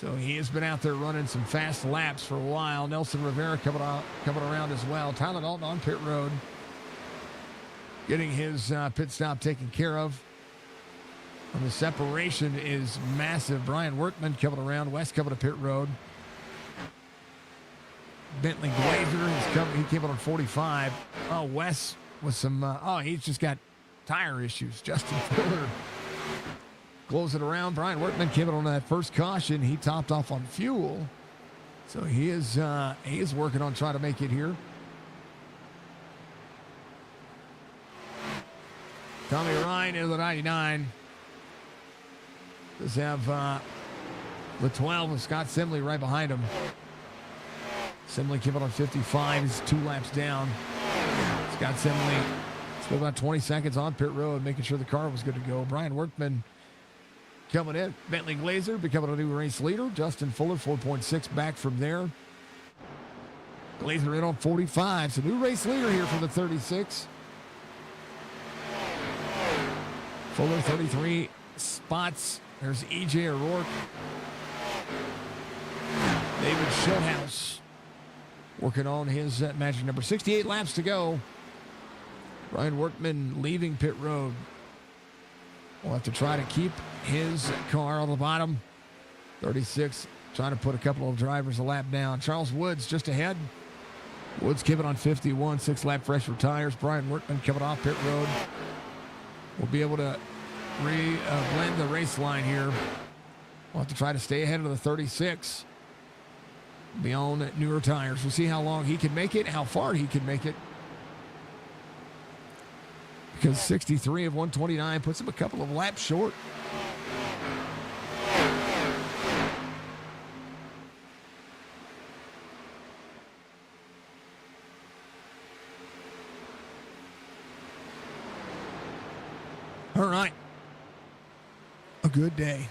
So he has been out there running some fast laps for a while. Nelson Rivera coming around as well. Tyler Dalton on pit road. Getting his pit stop taken care of. And the separation is massive. Brian Workman coming around. West coming to pit road. Bentley Glazer, he came in on 45. Oh, Wes with some, he's just got tire issues. Justin Fuller closing around. Brian Workman came in on that first caution. He topped off on fuel. So he is working on trying to make it here. Tommy Ryan into the 99. Does have the 12 of Scott Simley right behind him. Simley came in on 55. He's 2 laps down. Scott Simley still about 20 seconds on pit road, making sure the car was good to go. Brian Workman coming in. Bentley Glazer becoming a new race leader. Justin Fuller, 4.6 back from there. Glazer in on 45. So new race leader here for the 36. Fuller, 33 spots. There's E.J. O'Rourke. David Schildhouse working on his magic number. 68 laps to go. Brian Workman leaving pit road. We'll have to try to keep his car on the bottom. 36, trying to put a couple of drivers a lap down. Charles Woods just ahead. Woods coming on 51, 6-lap fresh for tires. Brian Workman coming off pit road. We'll be able to blend the race line here. We'll have to try to stay ahead of the 36. Be on newer tires. We'll see how long he can make it, how far he can make it. Because 63 of 129 puts him a couple of laps short. All right. good day.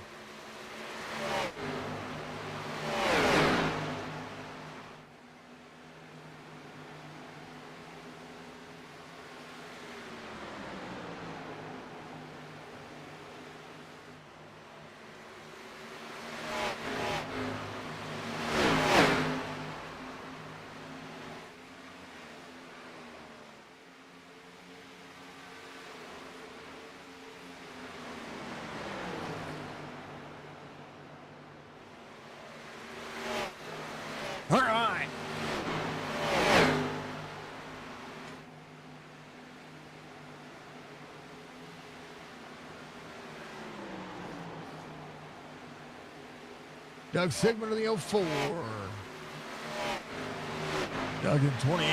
All right. Doug Sigmund of the 04. Doug in 28.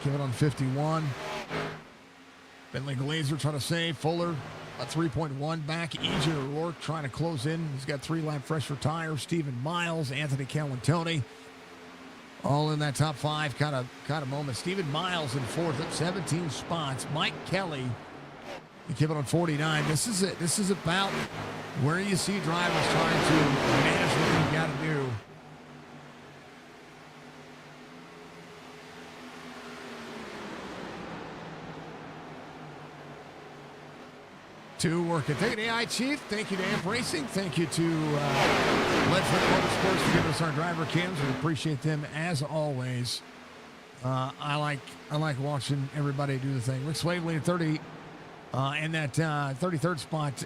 Kevin on 51. Bentley Glazer trying to save. Fuller a 3.1 back. EJ O'Rourke trying to close in. He's got 3-lap fresher tires. Stephen Miles, Anthony Calantoni. All in that top 5 kind of moment. Stephen Miles in 4th at 17 spots. Mike Kelly, you keep it on 49. This is it. This is about where you see drivers trying to manage what you've got to do. To work it. Thank you to AI Chief. Thank you to Amp Racing. Thank you to Ledford Motorsports for giving us our driver cams. We appreciate them as always. I like watching everybody do the thing. Rick Swavely at 30 in that 33rd spot.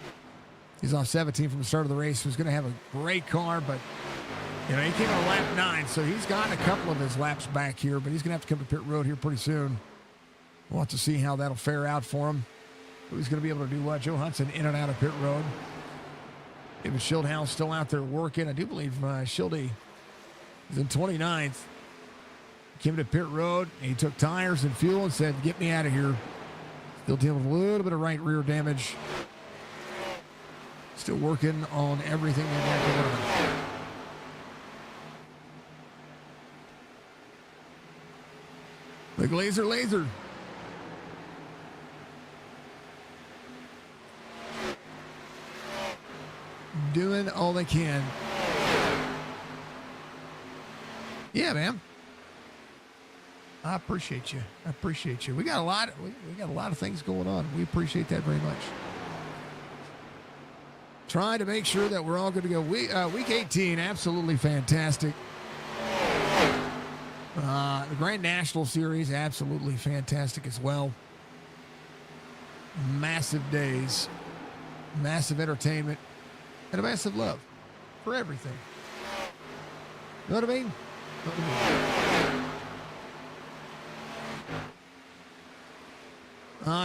He's off 17 from the start of the race. He's going to have a great car, but he came on lap 9, so he's gotten a couple of his laps back here, but he's going to have to come to pit road here pretty soon. We'll have to see how that'll fare out for him. Who's going to be able to do what? Joe Hudson in and out of pit road. David Schildhouse still out there working. I do believe Schildy is in 29th. Came to pit road. And he took tires and fuel and said, get me out of here. Still dealing with a little bit of right rear damage. Still working on everything they got going on. The Glazer Laser. Doing all they can. Yeah, man. I appreciate you. I appreciate you. We got a lot. We got a lot of things going on. We appreciate that very much. Trying to make sure that we're all good to go. Week 18, absolutely fantastic. The Grand National Series, absolutely fantastic as well. Massive days, massive entertainment. And a massive love for everything. You know what I mean?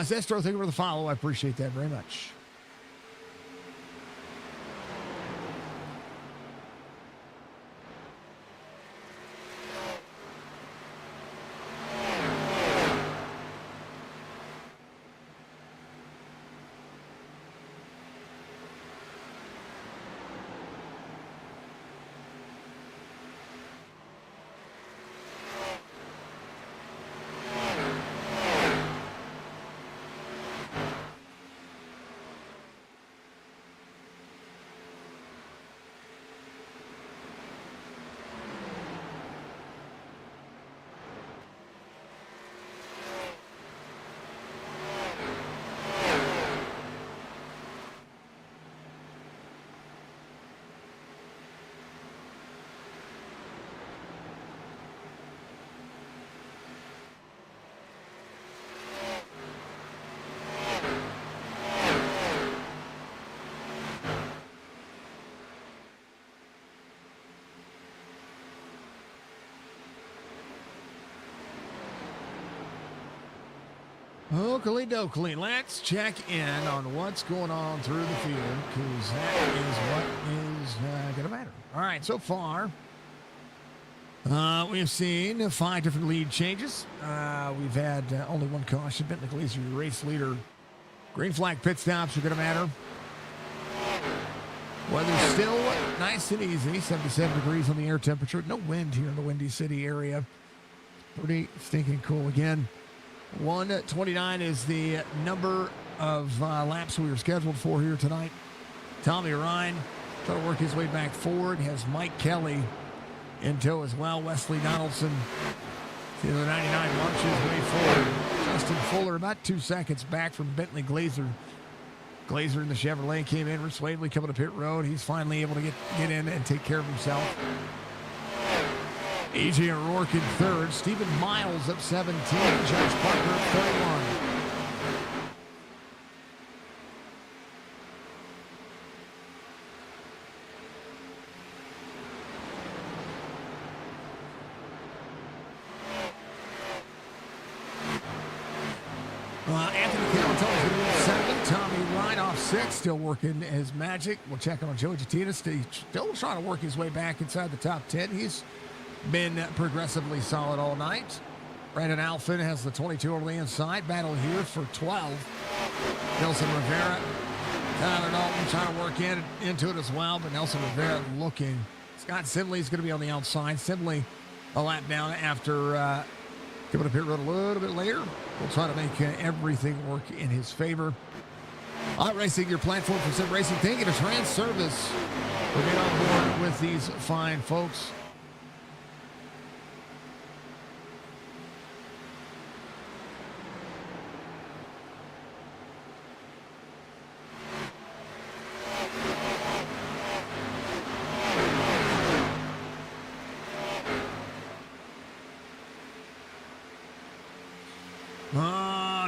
Zestro, thank you for the follow. I appreciate that very much. Oakley Dokley, let's check in on what's going on through the field, because that is what is going to matter. All right, so far, we've seen 5 different lead changes. We've had only one caution. Bentley Glazer, your race leader. Green flag pit stops are going to matter. Weather's still nice and easy, 77 degrees on the air temperature. No wind here in the Windy City area. Pretty stinking cool again. 129 is the number of laps we were scheduled for here tonight. Tommy Ryan trying to work his way back forward. Has Mike Kelly in tow as well. Wesley Donaldson, the 99, marches his way forward. Justin Fuller about 2 seconds back from Bentley Glazer. Glazer in the Chevrolet came in. Rich Waverly coming to pit road. He's finally able to get in and take care of himself. AJ O'Rourke in third. Stephen Miles up 17. Josh Parker up 31. Anthony Calatoni's going to be 7. Tommy Ryan off 6. Still working his magic. We'll check on Joey Jatina. Still trying to work his way back inside the top 10. He's been progressively solid all night. Brandon Alfin has the 22 over the inside. Battle here for 12. Nelson Rivera. Tyler Dalton trying to work into it as well, but Nelson Rivera looking. Scott Simley's going to be on the outside. Simley a lap down after coming up pit road a little bit later. We'll try to make everything work in his favor. iRacing, your platform for sim racing. Thank you to Transervice for getting on board with these fine folks.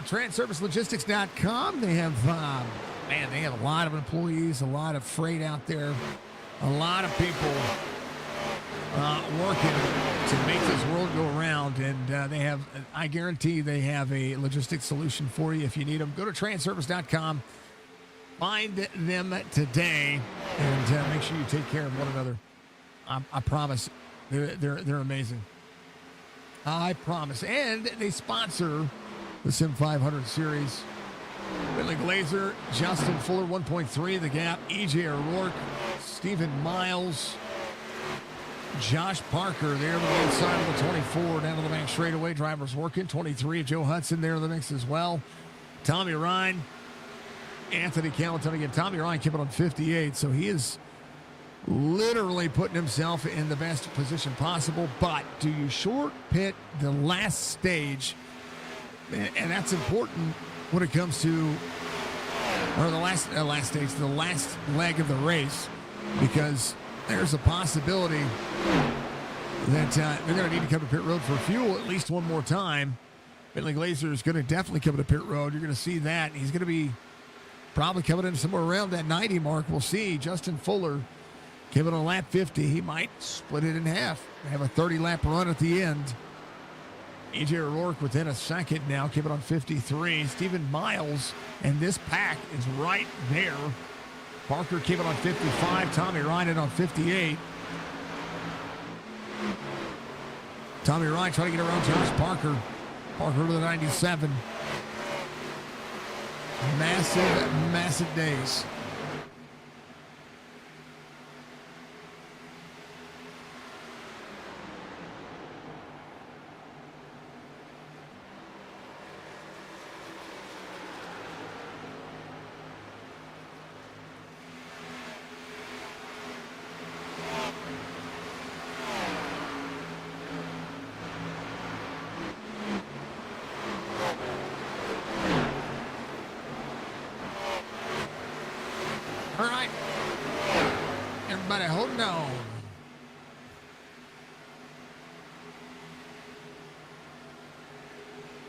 TranserviceLogistics.com. They have, they have a lot of employees, a lot of freight out there, a lot of people working to make this world go around. And they have, I guarantee they have a logistics solution for you if you need them. Go to Transervice.com, find them today, and make sure you take care of one another. I promise, they're amazing. I promise. And they sponsor the Sim500 Series. Bentley Glazer, Justin Fuller, 1.3 the gap. EJ O'Rourke, Stephen Miles, Josh Parker there on the inside of the 24 down to the back straightaway. Drivers working. 23, Joe Hudson there in the mix as well. Tommy Ryan, Anthony Calatoni again. Tommy Ryan kept it on 58, so he is literally putting himself in the best position possible. But do you short pit the last stage? And that's important when it comes to, or the last stage, the last leg of the race, because there's a possibility that they're going to need to come to pit road for fuel at least one more time. Bentley Glazer is going to definitely come to pit road. You're going to see that. He's going to be probably coming in somewhere around that 90 mark. We'll see. Justin Fuller came in on lap 50. He might split it in half, have a 30-lap run at the end. EJ O'Rourke within a second now, keep it on 53. Stephen Miles, and this pack is right there. Parker keep it on 55. Tommy Ryan on 58. Tommy Ryan trying to get around Josh Parker. Parker to the 97. Massive days. All right. Everybody holding on.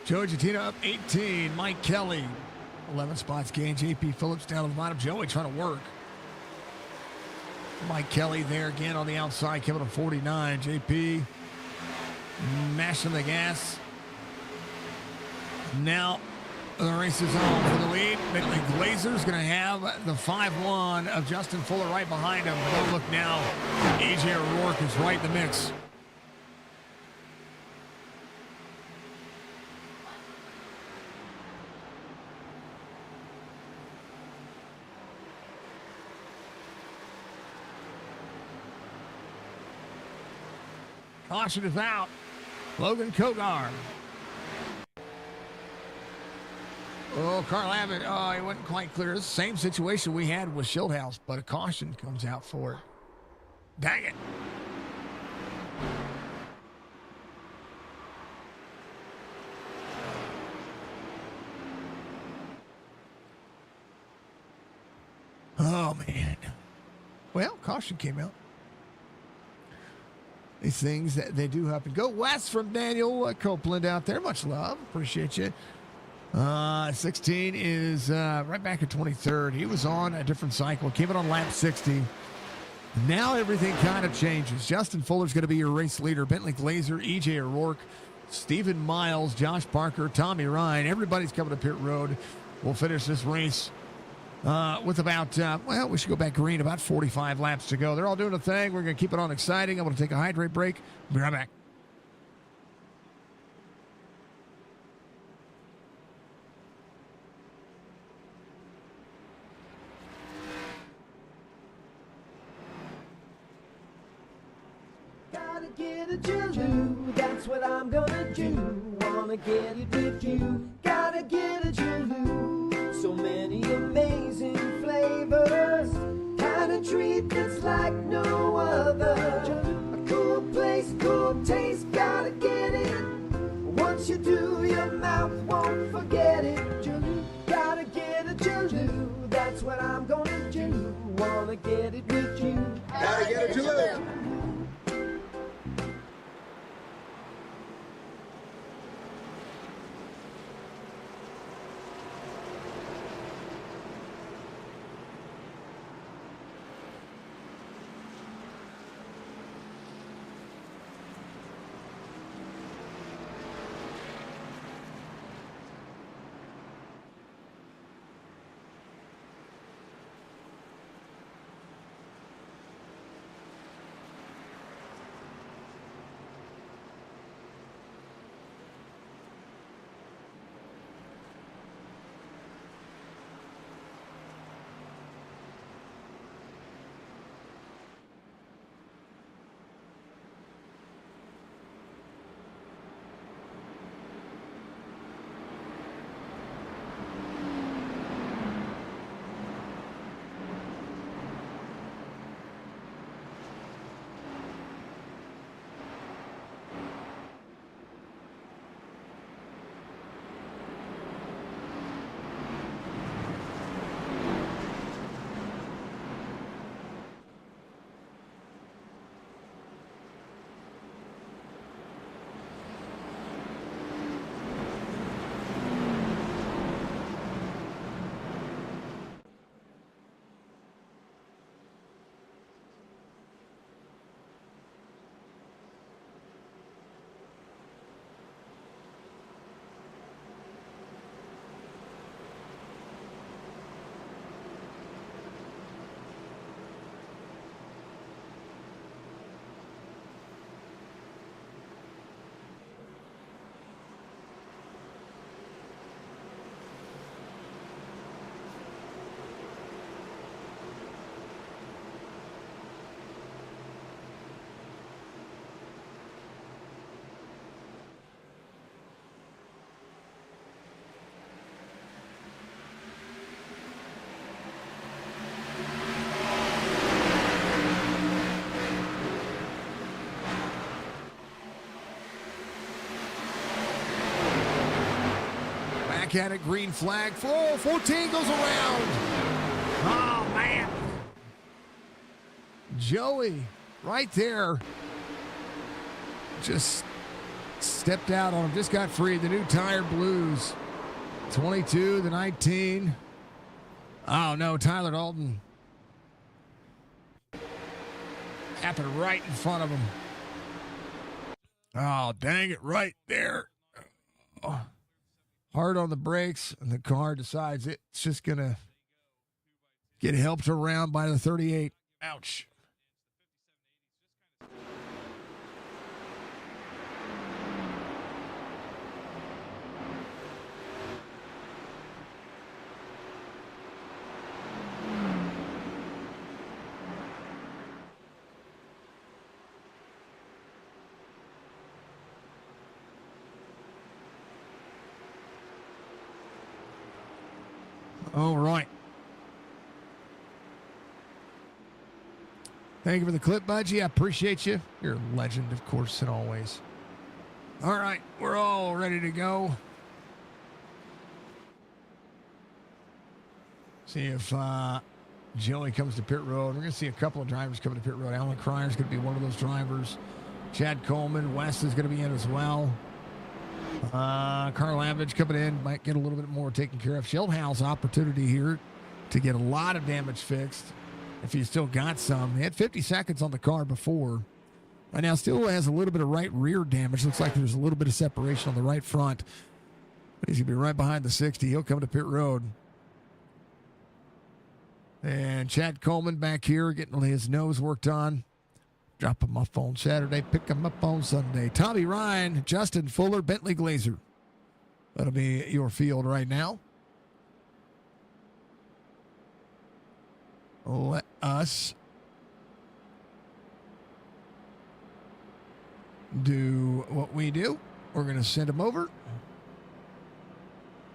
Joey Jatina up 18. Mike Kelly, 11 spots gained. JP Phillips down on the bottom. Joey trying to work. Mike Kelly there again on the outside, coming to 49. JP mashing the gas. Now the race is on for the lead. Bentley Glazer's going to have the 5-1 of Justin Fuller right behind him. But don't look now. AJ O'Rourke is right in the mix. Caution is out. Logan Kogar. Oh, Carl Abbott. Oh, he wasn't quite clear. It's the same situation we had with Schildhouse, but a caution comes out for it. Dang it. Oh, man. Well, caution came out. These things, they do happen. Go west from Daniel Copeland out there. Much love. Appreciate you. 16 is right back at 23rd. He was on a different cycle. Came in on lap 60. Now everything kind of changes. Justin Fuller's going to be your race leader. Bentley Glazer, EJ O'Rourke, Stephen Miles, Josh Parker, Tommy Ryan. Everybody's coming to pit road. We'll finish this race with about, we should go back green, about 45 laps to go. They're all doing a thing. We're going to keep it on exciting. I'm going to take a hydrate break. Be right back. Gotta get a Julu, that's what I'm gonna do. Wanna get it with you. Gotta get a Julu. So many amazing flavors. Kind of treat that's like no other. A cool place, cool taste. Gotta get it. Once you do, your mouth won't forget it. Julu, gotta get a Julu. That's what I'm gonna do. Wanna get it with you. Gotta get a Julu. Back at it, green flag. 14 goes around. Oh, man. Joey, right there, just stepped out on him. Just got free. The new tire blues. 22, the 19. Oh, no, Tyler Dalton. Happened right in front of him. Oh, dang it, right there. Oh. Hard on the brakes, and the car decides it's just going to get helped around by the 38. Ouch. All right. Thank you for the clip, Budgie. I appreciate you. You're a legend, of course, and always. All right, we're all ready to go. See if Joey comes to pit road. We're going to see a couple of drivers coming to pit road. Alan Crier's going to be one of those drivers. Chad Coleman, West is going to be in as well. Carl Avage coming in, might get a little bit more taken care of. Schildhaus opportunity here to get a lot of damage fixed if he's still got some. He had 50 seconds on the car before. Right now still has a little bit of right rear damage. Looks like there's a little bit of separation on the right front. But he's going to be right behind the 60. He'll come to pit road. And Chad Coleman back here getting his nose worked on. Drop him off on Saturday, pick him up on Sunday. Tommy Ryan, Justin Fuller, Bentley Glazer. That'll be your field right now. Let us do what we do. We're going to send them over.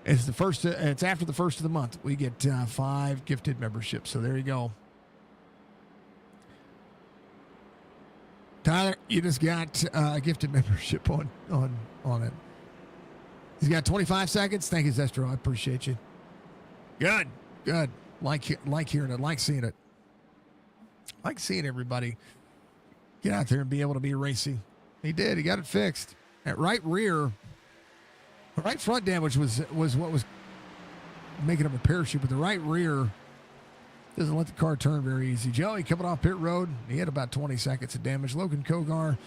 It's the first. It's after the first of the month. We get 5 gifted memberships. So there you go. Tyler, you just got a gifted membership on it. He's got 25 seconds. Thank you, Zestro. I appreciate you. Good. Like hearing it. Like seeing it. Like seeing everybody get out there and be able to be racy. He did. He got it fixed. That right rear, right front damage was what was making him a parachute, but the right rear doesn't let the car turn very easy. Joey coming off pit road. He had about 20 seconds of damage. Logan Kogar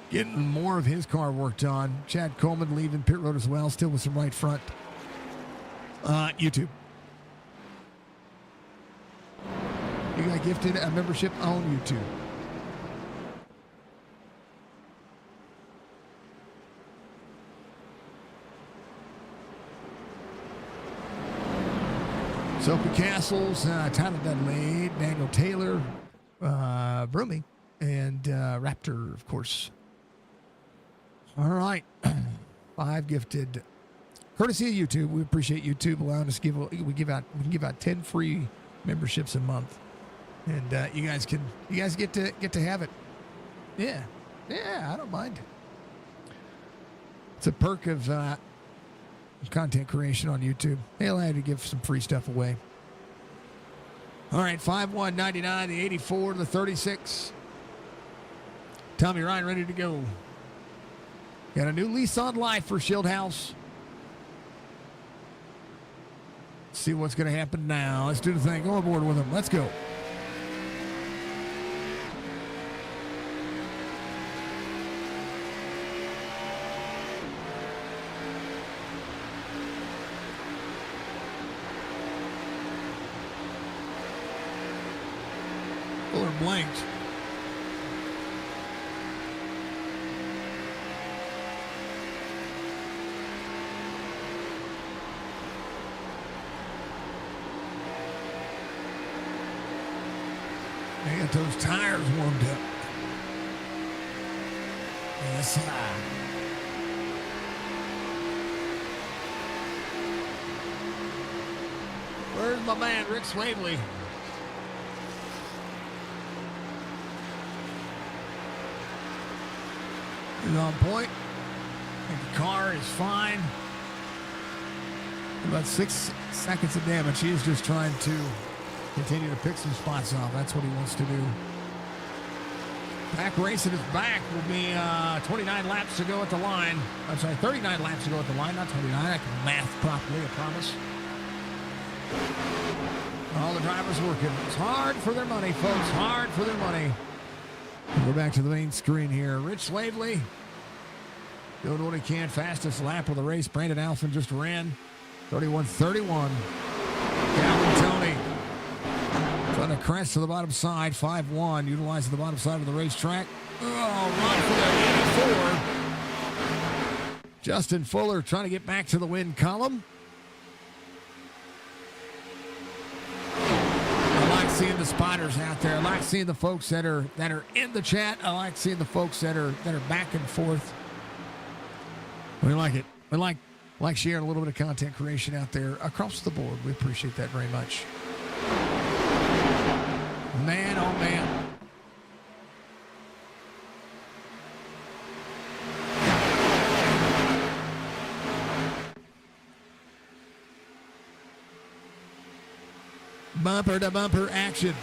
getting more of his car worked on. Chad Coleman leaving pit road as well, still with some right front. YouTube. You got gifted a membership on YouTube. Soapy Castles, Tyler Dudley, Daniel Taylor, Broomy, and Raptor, of course. All right. 5 gifted. Courtesy of YouTube. We appreciate YouTube allowing us to we can give out 10 free memberships a month. And you guys get to have it. Yeah, I don't mind. It's a perk of content creation on YouTube. They allow you to give some free stuff away. All right, 5199, the 84, the 36. Tommy Ryan ready to go. Got a new lease on life for Schildhaus. See what's going to happen now. Let's do the thing. Go on board with him. Let's go. Fuller blinked. They got those tires warmed up. Yes, where's my man, Rick Swavely? He's on point. I think the car is fine. About 6 seconds of damage. He is just trying to continue to pick some spots off. That's what he wants to do. Back racing is back. Will be 29 laps to go at the line. I'm sorry, 39 laps to go at the line, not 29. I can math properly, I promise. All the drivers working. It's hard for their money, folks. Hard for their money. We'll go back to the main screen here. Rich Slavely doing what he can. Fastest lap of the race. Brandon Alphen just ran 31-31. Calvin Tony trying to crest to the bottom side. 5-1. Utilizing the bottom side of the racetrack. Oh, run for the 84. Justin Fuller trying to get back to the win column. Seeing the spotters out there. I like seeing the folks that are in the chat. I like seeing the folks that are back and forth. We like it. We like like, share, a little bit of content creation out there across the board. We appreciate that very much. Man, oh man. Bumper to bumper action.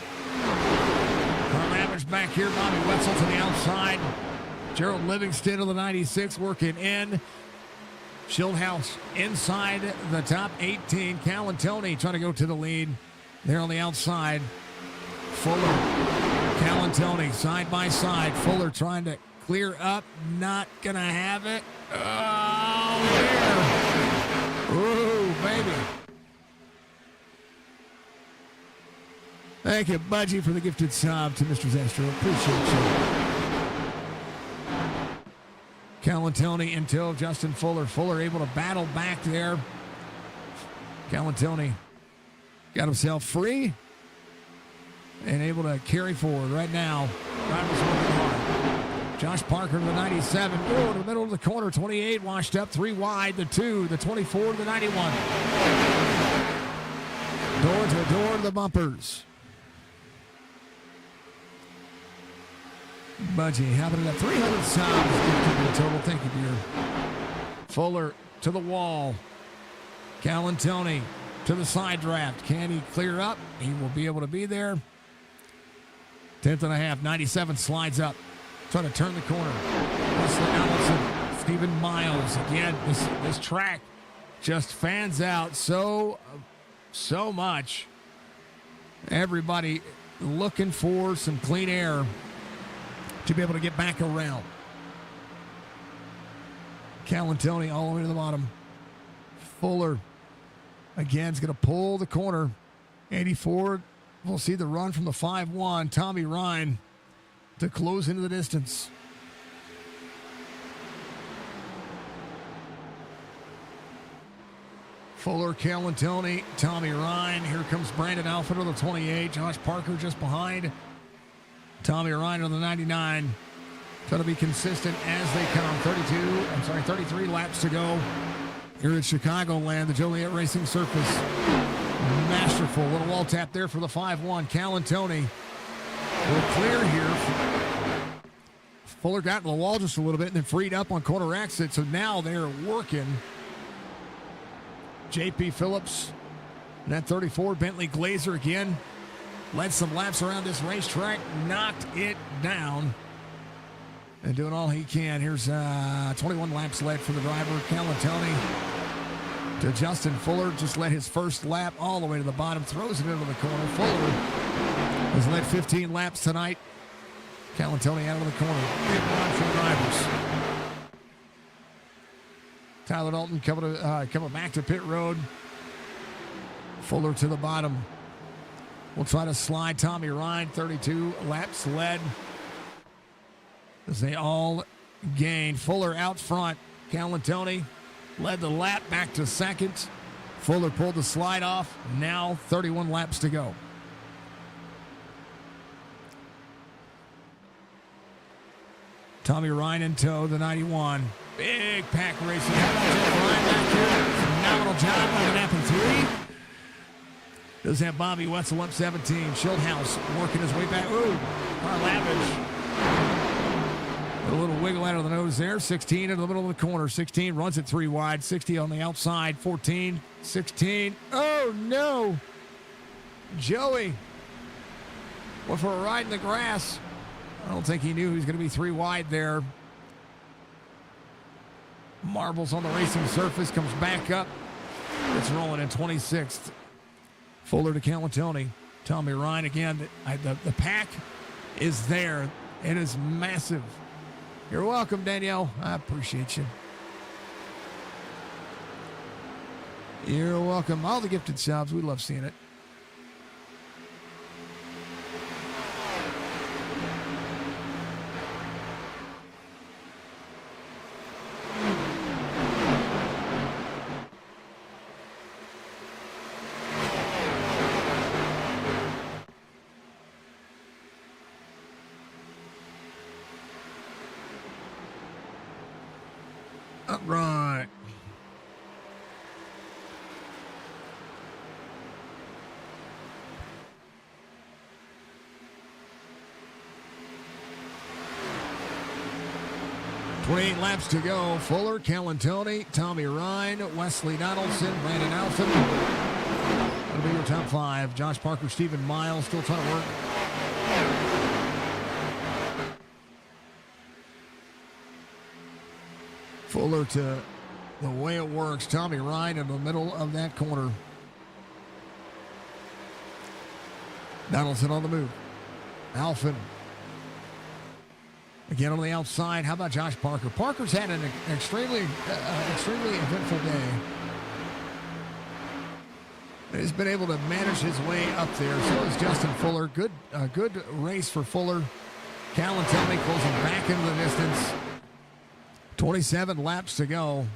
Ravage back here. Bobby Wetzel to the outside. Gerald Livingston to the 96 working in. Schildhouse inside the top 18. Calantoni trying to go to the lead. There on the outside. Fuller. Calantoni side by side. Fuller trying to clear up. Not going to have it. Oh, there. Ooh, baby. Thank you, Budgie, for the gifted sub to Mr. Zestro. Appreciate you. Calantoni in tow of Justin Fuller. Fuller able to battle back there. Calantoni got himself free and able to carry forward right now. Drivers working hard. Josh Parker to the 97. Oh, to the middle of the corner. 28 washed up. 3 wide. The 2. The 24 to the 91. Door to door to the bumpers. Budgie, having it at 300 subs in total. Thank you, dear. Fuller to the wall. Calantoni to the side draft. Can he clear up? He will be able to be there. 10th and a half. 97 slides up. Trying to turn the corner. Wesley Allison. Stephen Miles. Again, this track just fans out so much. Everybody looking for some clean air to be able to get back around. Calantoni all the way to the bottom. Fuller again is going to pull the corner. 84. We'll see the run from the 5-1. Tommy Ryan to close into the distance. Fuller, Calantoni, Tommy Ryan. Here comes Brandon Alford on the 28. Josh Parker just behind. Tommy Ryan on the 99. Trying to be consistent as they come. 33 laps to go here at Chicagoland, the Joliet Racing Surface. Masterful little wall tap there for the 5-1. Calantoni will clear here. Fuller got to the wall just a little bit and then freed up on corner exit. So now they're working. JP Phillips and that 34. Bentley Glazer again. Led some laps around this racetrack, knocked it down, and doing all he can. Here's 21 laps led for the driver, Calantoni. To Justin Fuller, just led his first lap all the way to the bottom, throws it into the corner. Fuller has led 15 laps tonight. Calantoni out of the corner. Big run for the drivers. Tyler Dalton coming back to pit road. Fuller to the bottom. We'll try to slide Tommy Ryan, 32 laps led as they all gain. Fuller out front. Calantoni led the lap back to second. Fuller pulled the slide off. Now 31 laps to go. Tommy Ryan in tow, the 91. Big pack racing. Ryan back here. Phenomenal job on the lap of 3. Does have Bobby Wetzel up 17. Schildhouse working his way back. Ooh, Lavage. A little wiggle out of the nose there. 16 into the middle of the corner. 16 runs it 3 wide. 60 on the outside. 14, 16. Oh, no. Joey went for a ride in the grass. I don't think he knew he was going to be 3 wide there. Marbles on the racing surface. Comes back up. It's rolling in 26th. Fuller to Calantoni. Tommy Ryan again. The pack is there. It is massive. You're welcome, Danielle. I appreciate you. You're welcome. All the gifted subs. We love seeing it. Right. 28 laps to go. Fuller, Calentoni, Tommy Ryan, Wesley Donaldson, Brandon Alphen. That'll be your top 5. Josh Parker, Stephen Miles still trying to work. Fuller to the way it works. Tommy Ryan in the middle of that corner. Donaldson on the move. Alphen. Again on the outside. How about Josh Parker? Parker's had an extremely eventful day. He's been able to manage his way up there. So is Justin Fuller. Good race for Fuller. Calentoni closing back into the distance. 27 laps to go.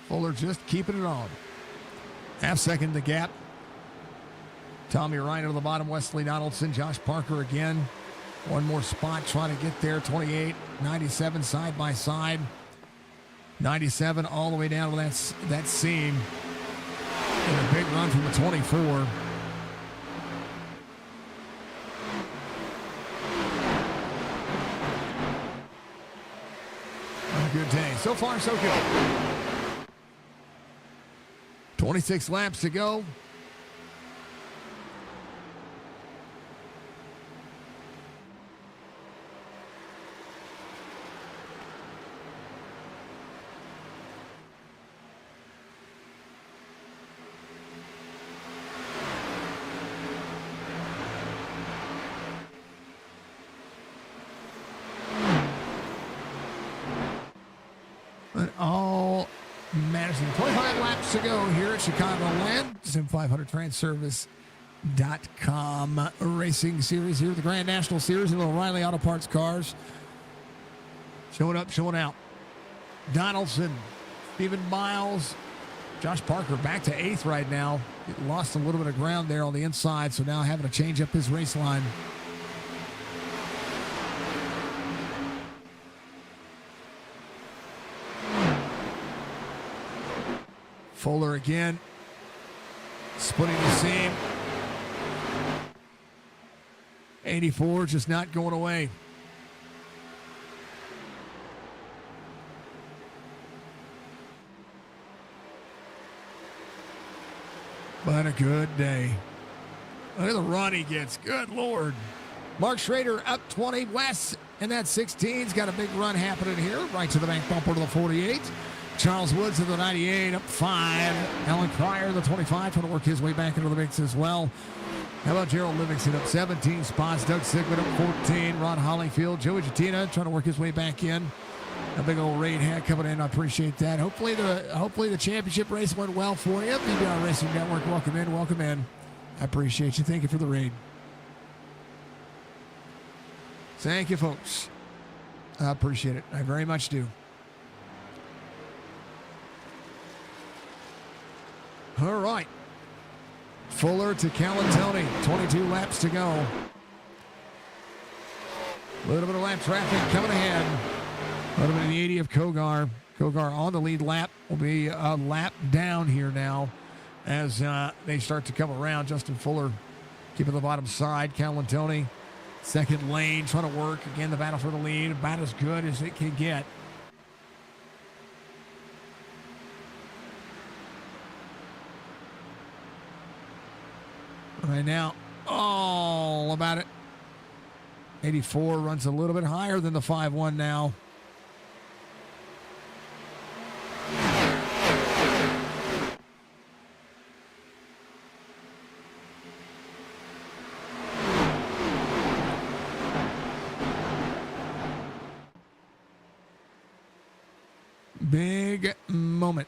Fuller just keeping it on. Half-second the gap. Tommy Ryan to the bottom. Wesley Donaldson. Josh Parker again. One more spot trying to get there. 28, 97 side by side. 97 all the way down to that seam. And a big run from the 24. A good day. So far, so good. 26 laps to go. All Madison. 25 laps to go here at Chicagoland. Sim500 Transervice.com racing series here. The Grand National Series. And little Riley Auto Parts cars. Showing up, showing out. Donaldson. Stephen Miles. Josh Parker back to 8th right now. He lost a little bit of ground there on the inside. So now having to change up his race line. Fuller again, splitting the seam. 84 just not going away. But a good day. Look at the run he gets. Good Lord. Mark Schrader up 20. Wes in that 16's got a big run happening here. Right to the bank bumper to the 48. Charles Woods in the 98, up 5. Alan Cryer, the 25, trying to work his way back into the mix as well. How about Gerald Livingston up 17 spots. Doug Sigmund up 14. Ron Hollyfield. Joey Jatina trying to work his way back in. A big old raid hat coming in. I appreciate that. Hopefully the championship race went well for you. BBR Racing Network, welcome in, welcome in. I appreciate you. Thank you for the raid. Thank you, folks. I appreciate it. I very much do. All right. Fuller to Calentoni. 22 laps to go. A little bit of lap traffic coming ahead. A little bit of the 80 of Kogar. Kogar on the lead lap. Will be a lap down here now as they start to come around. Justin Fuller keeping the bottom side. Calentoni, second lane, trying to work. Again, the battle for the lead. About as good as it can get. Right now, all about it. 84 runs a little bit higher than the 5-1 now. Big moment.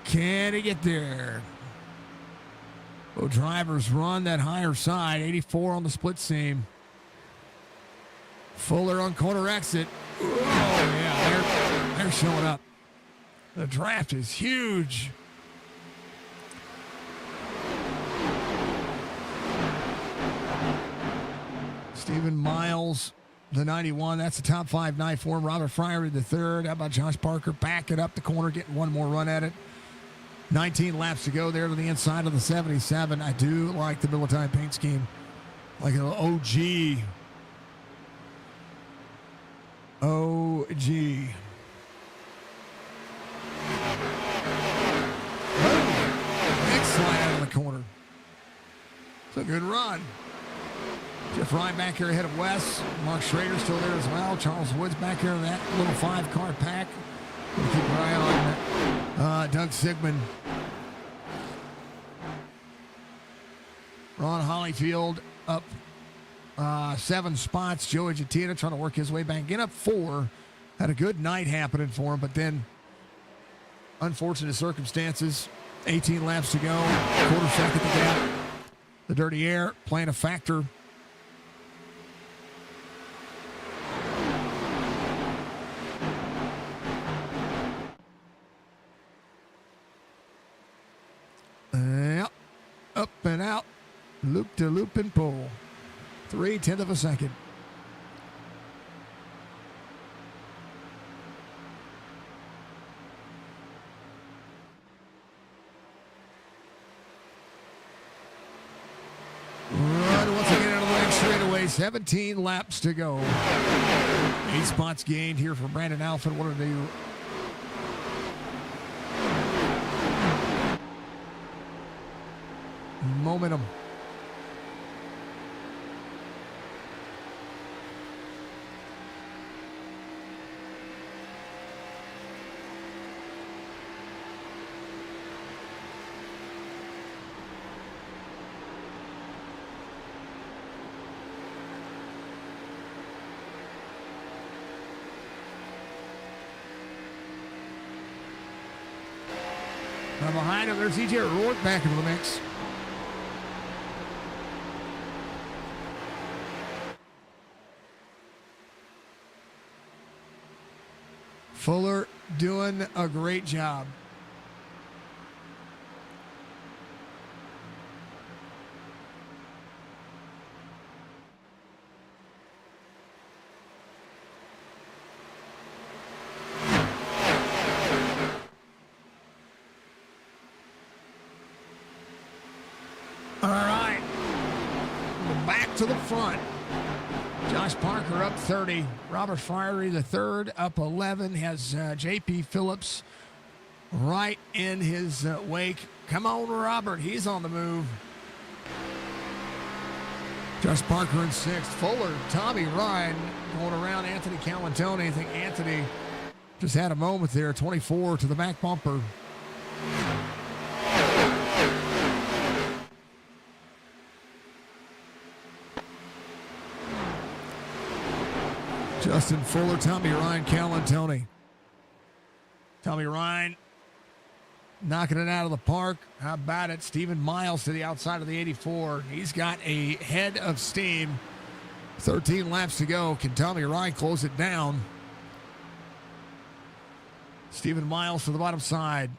Can he get there? Oh, drivers run that higher side. 84 on the split seam. Fuller on corner exit. Oh, yeah, they're showing up. The draft is huge. Stephen Miles, the 91. That's the top 5 night for him. Robert Fryer in the 3rd. How about Josh Parker backing up the corner, getting one more run at it? 19 laps to go there to the inside of the 77. I do like the Military paint scheme. Like an OG. OG. Big slide out of the corner. It's a good run. Jeff Ryan back here ahead of Wes. Mark Schrader still there as well. Charles Woods back here in that little 5-car pack. We'll keep an eye on Doug Sigmund. Ron Hollyfield up 7 spots. Joey Jatina trying to work his way back in up 4. Had a good night happening for him, but then unfortunate circumstances. 18 laps to go. Quarter second to gap. The dirty air playing a factor. Yep. Up and out. Loop to loop and pull. 0.3 of a second. Run once again out of the lane straightaway. 17 laps to go. 8 spots gained here for Brandon Alford. What are they? Momentum. Now behind him, there's EJ O'Rourke back into the mix. Fuller doing a great job. All right, we're back to the front. Josh Parker up 30. Robert Fiery the third up 11. Has J.P. Phillips right in his wake. Come on, Robert. He's on the move. Josh Parker in sixth. Fuller, Tommy Ryan going around Anthony Calantoni. I think Anthony just had a moment there. 24 to the back bumper. Justin Fuller, Tommy Ryan, Calantoni. Tommy Ryan knocking it out of the park. How about it? Stephen Miles to the outside of the 84. He's got a head of steam. 13 laps to go. Can Tommy Ryan close it down? Stephen Miles to the bottom side.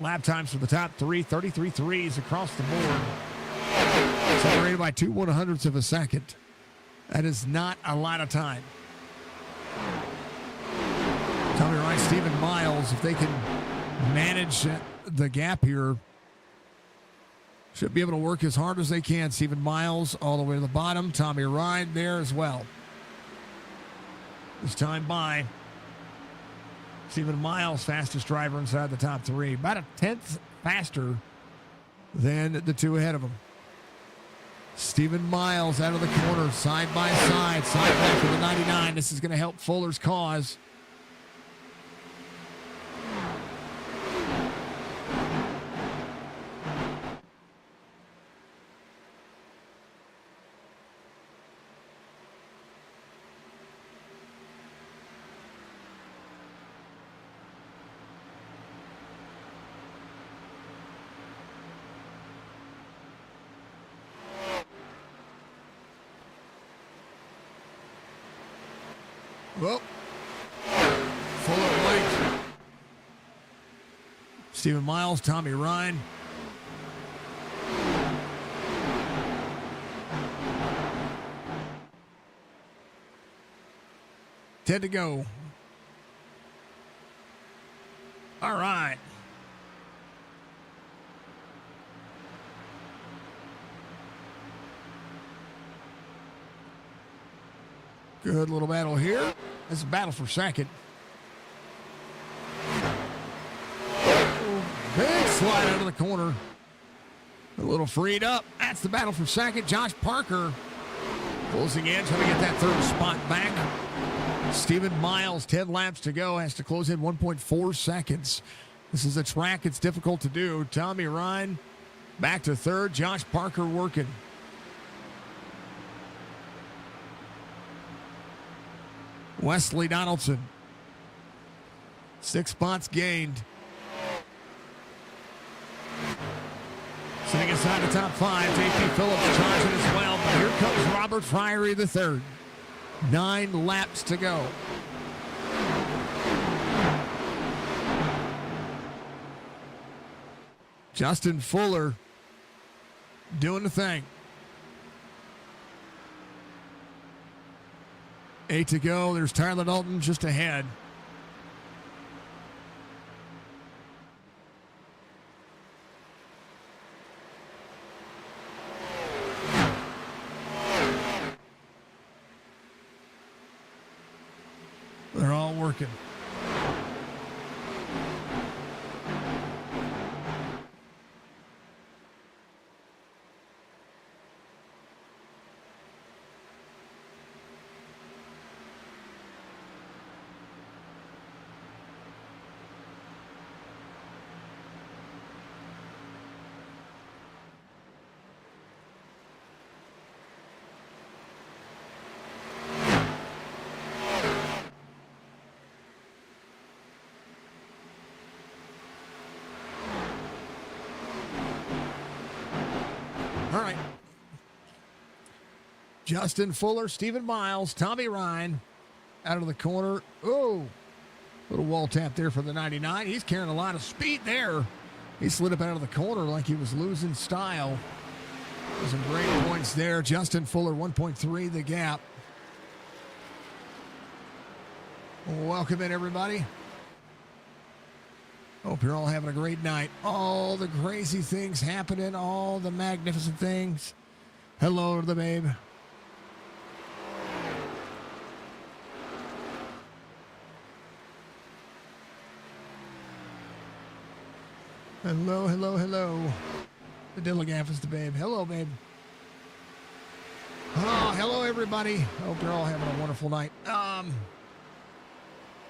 Lap times for the top three. 33 threes across the board. Separated by 2/100ths of a second. That is not a lot of time. Tommy Ryan, Stephen Miles, if they can manage the gap here, should be able to work as hard as they can. Stephen Miles all the way to the bottom. Tommy Ryan there as well. This time by Stephen Miles, fastest driver inside the top three. About a 10th faster than the two ahead of him. Stephen Miles out of the corner, side by side back for the 99. This is going to help Fuller's cause. Well, Fuller White, Stephen Miles, Tommy Ryan. To go. All right. Good little battle here. This is a battle for second. Big slide out of the corner. A little freed up. That's the battle for second. Josh Parker closing in, trying to get that third spot back. Stephen Miles, 10 laps to go, has to close in 1.4 seconds. This is a track it's difficult to do. Tommy Ryan back to third. Josh Parker working. Wesley Donaldson, 6 spots gained. Sitting inside the top 5, J.P. Phillips charging as well. But here comes Robert Friery III. 9 laps to go. Justin Fuller doing the thing. 8 to go. There's Tyler Dalton just ahead. They're all working. All right. Justin Fuller, Stephen Miles, Tommy Ryan out of the corner. Oh, little wall tap there for the 99. He's carrying a lot of speed there. He slid up out of the corner like he was losing style. Some great points there. Justin Fuller, 1.3 the gap. Welcome in, everybody. Hope you're all having a great night. All the crazy things happening, all the magnificent things. Hello to the babe. Hello, hello, hello. The Dilligaff is the babe. Hello, babe. Oh, hello, everybody. Hope you're all having a wonderful night.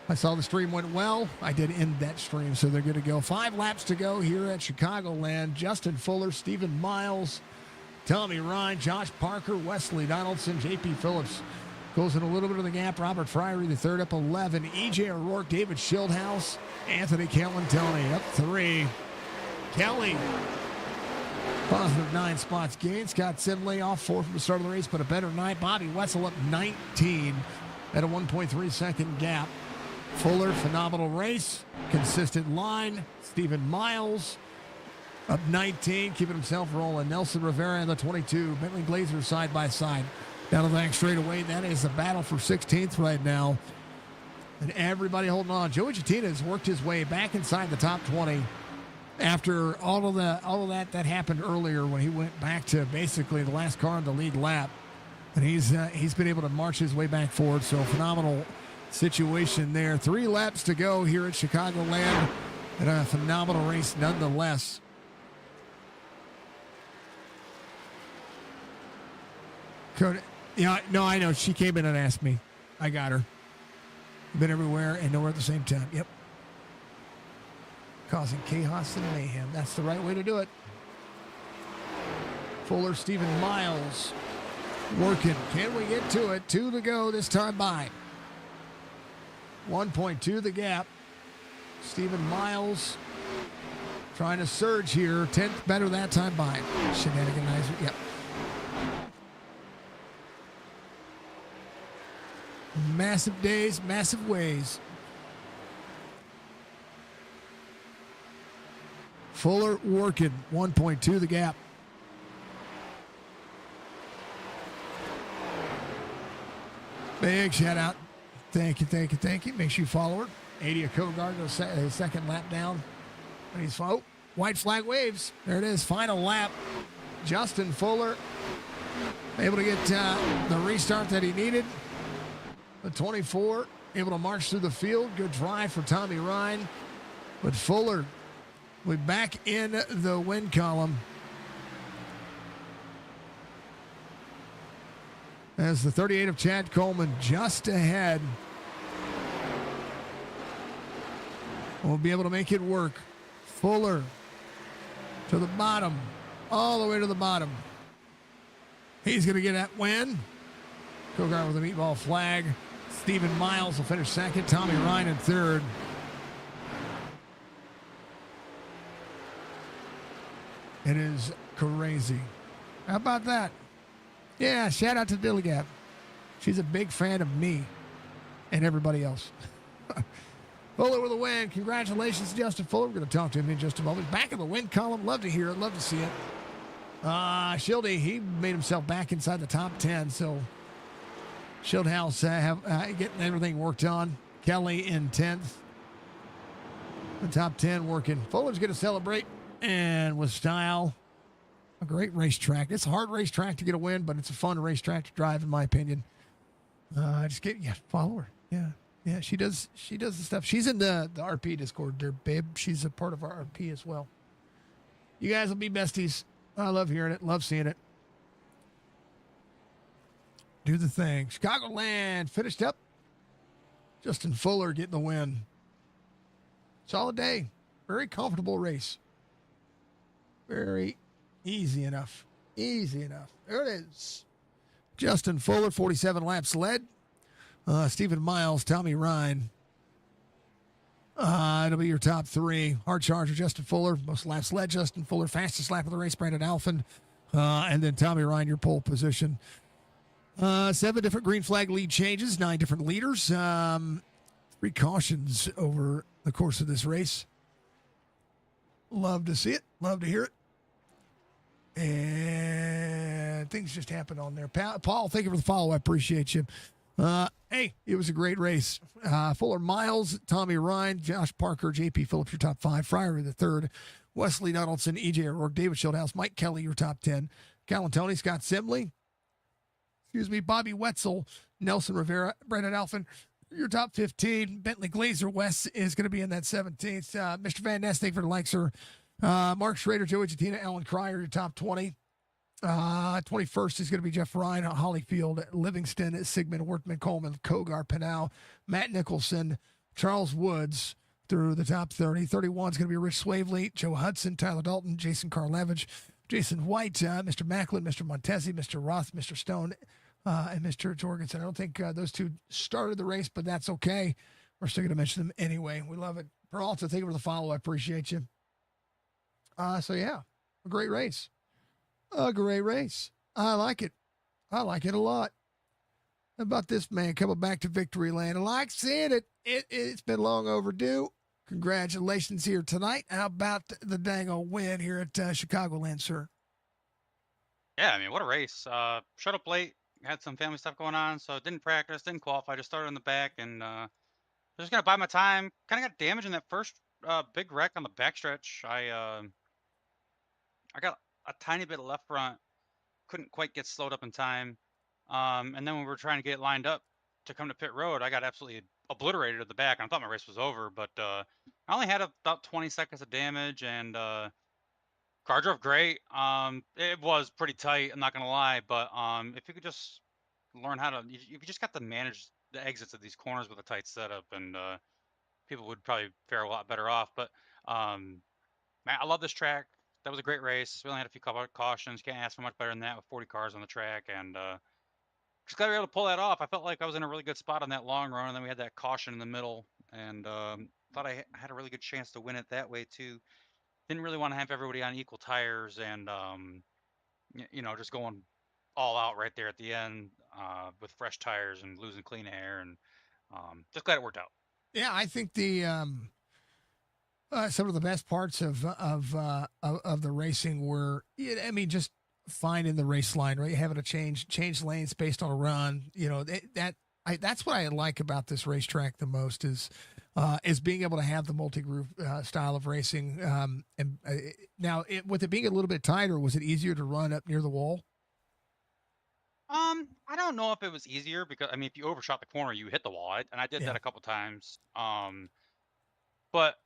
I saw the stream went well. I did end that stream, so they're good to go. 5 laps to go here at Chicagoland. Justin Fuller, Stephen Miles, Tommy Ryan, Josh Parker, Wesley Donaldson, J.P. Phillips goes in a little bit of the gap. Robert Friery, the third, up 11. E.J. O'Rourke, David Schildhouse, Anthony Calentoni up 3. Kelly, positive 9 spots gained. Scott Simley off 4 from the start of the race, but a better night. Bobby Wetzel up 19 at a 1.3 second gap. Fuller, phenomenal race, consistent line. Stephen Miles up 19, keeping himself rolling. Nelson Rivera in the 22. Bentley Glazer side by side. Down the back straightaway. That is the battle for 16th right now. And everybody holding on. Joey Chattina has worked his way back inside the top 20 after all of that happened earlier when he went back to basically the last car on the lead lap. And he's been able to march his way back forward. So phenomenal situation there. 3 laps to go here at Chicagoland, and a phenomenal race nonetheless. Yeah, no, I know. She came in and asked me. I got her. Been everywhere and nowhere at the same time. Yep. Causing chaos and mayhem. That's the right way to do it. Fuller, Stephen Miles working. Can we get to it? 2 to go this time by. 1.2 the gap. Stephen Miles trying to surge here. 10th better that time by. Shenaniganizer. Yep. Massive days, massive ways. Fuller working. 1.2 the gap. Big shout out. Thank you, thank you, thank you. Make sure you follow her. Adia Kogard goes second lap down. And he's white flag waves. There it is, final lap. Justin Fuller able to get the restart that he needed. The 24 able to march through the field. Good drive for Tommy Ryan. But Fuller, we back in the win column. As the 38 of Chad Coleman just ahead. We'll be able to make it work. Fuller to the bottom, all the way to the bottom. He's going to get that win. Kogar with a meatball flag. Stephen Miles will finish second. Tommy Ryan in third. It is crazy. How about that? Yeah, shout out to Dilly Gap. She's a big fan of me and everybody else. Fuller with a win. Congratulations, Justin Fuller. We're going to talk to him in just a moment. Back in the win column. Love to hear it. Love to see it. Schilde, he made himself back inside the top 10. So Schildhouse getting everything worked on. Kelly in 10th. The top 10 working. Fuller's going to celebrate and with style. A great racetrack. It's a hard racetrack to get a win, but it's a fun racetrack to drive, in my opinion. Follow her. Yeah, she does the stuff. She's in the RP Discord there, babe. She's a part of our RP as well. You guys will be besties. I love hearing it. Love seeing it. Do the thing. Chicagoland finished up. Justin Fuller getting the win. Solid day. Very comfortable race. Very easy enough. Easy enough. There it is. Justin Fuller, 47 laps led. Stephen Miles, Tommy Ryan. It'll be your top three. Hard charger, Justin Fuller. Most laps led, Justin Fuller. Fastest lap of the race, Brandon Alphen. And then Tommy Ryan, your pole position. 7 different green flag lead changes, 9 different leaders. 3 cautions over the course of this race. Love to see it. Love to hear it. And things just happened on there. Paul, thank you for the follow. I appreciate you. Hey, it was a great race. Fuller, Miles, Tommy Ryan, Josh Parker, JP Phillips, your top 5. Fryer, the third. Wesley Donaldson, EJ O'Rourke, David Schildhouse, Mike Kelly, your top 10. Galantoni, Scott Simley. Bobby Wetzel, Nelson Rivera, Brandon Alphen, your top 15. Bentley Glazer, Wes is going to be in that 17th. Mr. Van Ness, thank you for the likes, sir. Mark Schrader, Joey Jatina, Alan Cryer, your top 20. 21st is going to be Jeff Ryan, Hollyfield, Livingston, Sigmund, Wortman, Coleman, Kogar, Pinal, Matt Nicholson, Charles Woods through the top 30. 31 is going to be Rich Swavely, Joe Hudson, Tyler Dalton, Jason Karlevich, Jason White, Mr. Macklin, Mr. Montesi, Mr. Roth, Mr. Stone, and Mr. Jorgensen. I don't think those two started the race, but that's okay. We're still going to mention them anyway. We love it. Peralta, thank you for the follow. I appreciate you. A great race. A great race. I like it. I like it a lot. How about this man coming back to victory lane? I like seeing it. It's been long overdue. Congratulations here tonight. How about the dang old win here at Chicagoland, sir? Yeah, I mean, what a race. Showed up late, had some family stuff going on, so didn't practice, didn't qualify, just started in the back, and just going to buy my time. Kind of got damaged in that first big wreck on the backstretch. I got a tiny bit of left front, couldn't quite get slowed up in time. And then when we were trying to get lined up to come to pit road, I got absolutely obliterated at the back. And I thought my race was over, but I only had about 20 seconds of damage, and car drove great. It was pretty tight, I'm not gonna lie, but if you could just learn how to, you just got to manage the exits of these corners with a tight setup, and people would probably fare a lot better off. But man, I love this track. That was a great race. We only had a few cautions. Can't ask for much better than that with 40 cars on the track, and just glad we were able to pull that off. I felt like I was in a really good spot on that long run, and then we had that caution in the middle, and thought I had a really good chance to win it that way too. Didn't really want to have everybody on equal tires, and just going all out right there at the end with fresh tires and losing clean air, and just glad it worked out. Yeah, I think the some of the best parts of the racing were, just finding the race line, right? Having to change lanes based on a run. That's what I like about this racetrack the most is being able to have the multi-groove style of racing. Now, with it being a little bit tighter, was it easier to run up near the wall? I don't know if it was easier because I mean, if you overshot the corner, you hit the wall, and I did that Yeah. a couple times. But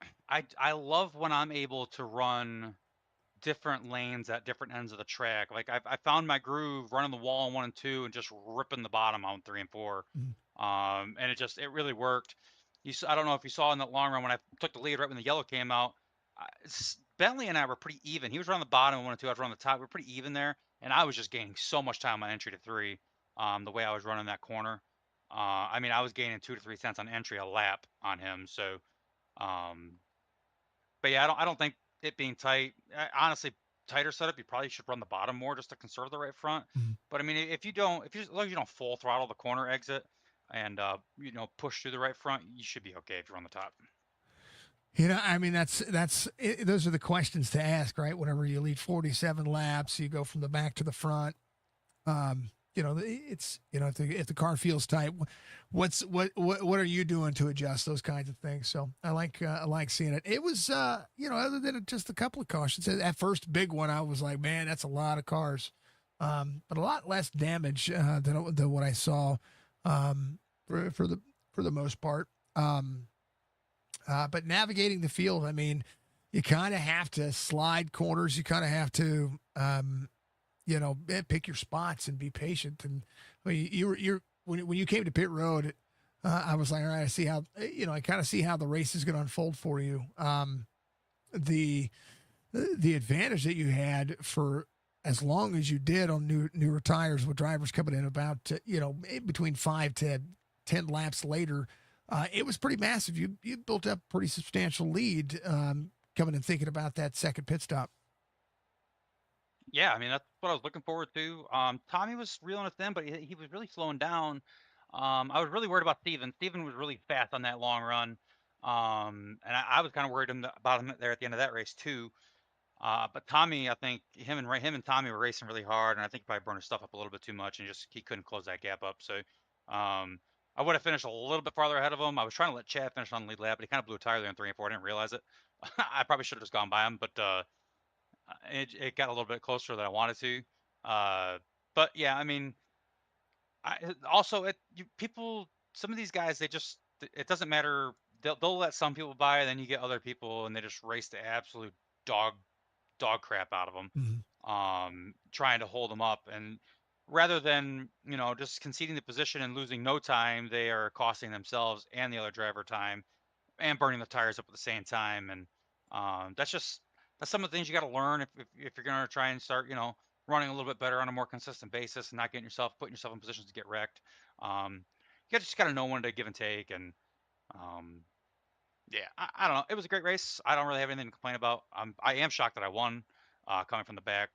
I love when I'm able to run different lanes at different ends of the track. Like I found my groove running the wall on 1 and 2 and just ripping the bottom on 3 and 4. Mhm. And it really worked. I don't know if you saw in that long run when I took the lead right when the yellow came out. Bentley and I were pretty even. He was running the bottom of 1 and 2. I was running the top. We were pretty even there, and I was just gaining so much time on entry to 3. The way I was running that corner, I mean, I was gaining 2 to 3 cents on entry a lap on him. So, um, but yeah, I don't think it being tight. Honestly, tighter setup, you probably should run the bottom more just to conserve the right front. Mhm. But I mean, if you don't, if you as long as you don't full throttle the corner exit and push through the right front, you should be okay if you're on the top. I mean, those are the questions to ask, right? Whenever you lead 47 laps, you go from the back to the front. It's if the car feels tight, what are you doing to adjust those kinds of things? So I like seeing it. It was other than just a couple of cautions, that first big one, I was like, man, that's a lot of cars, but a lot less damage than what I saw for the most part. But navigating the field, I mean, you kind of have to slide corners. You kind of have to, pick your spots and be patient. And I mean, when you came to pit road, I was like, all right, I kind of see how the race is going to unfold for you. The advantage that you had for as long as you did on newer tires with drivers coming in about between 5 to 10 laps later. It was pretty massive. You built up a pretty substantial lead coming and thinking about that second pit stop. Yeah, I mean that's what I was looking forward to. Tommy was reeling us in, but he was really slowing down. I was really worried about Steven. Steven was really fast on that long run, and I was kind of worried about him there at the end of that race too. But Tommy, I think him and Tommy were racing really hard, and I think he probably burned his stuff up a little bit too much, and he couldn't close that gap up. So, I would have finished a little bit farther ahead of him. I was trying to let Chad finish on the lead lap, but he kind of blew a tire there in 3 and 4. I didn't realize it. I probably should have just gone by him, but it got a little bit closer than I wanted to. Uh, but yeah, I mean, also people, some of these guys, it doesn't matter. They'll let some people by, then you get other people, and they just race the absolute dog crap out of them, Mm-hmm. trying to hold them up. And rather than just conceding the position and losing no time, they are costing themselves and the other driver time and burning the tires up at the same time. And that's some of the things you got to learn if you're going to try and start running a little bit better on a more consistent basis and not putting yourself in positions to get wrecked. You just got to know when to give and take. And um, yeah, I don't know. It was a great race. I don't really have anything to complain about. I am shocked that I won, coming from the back.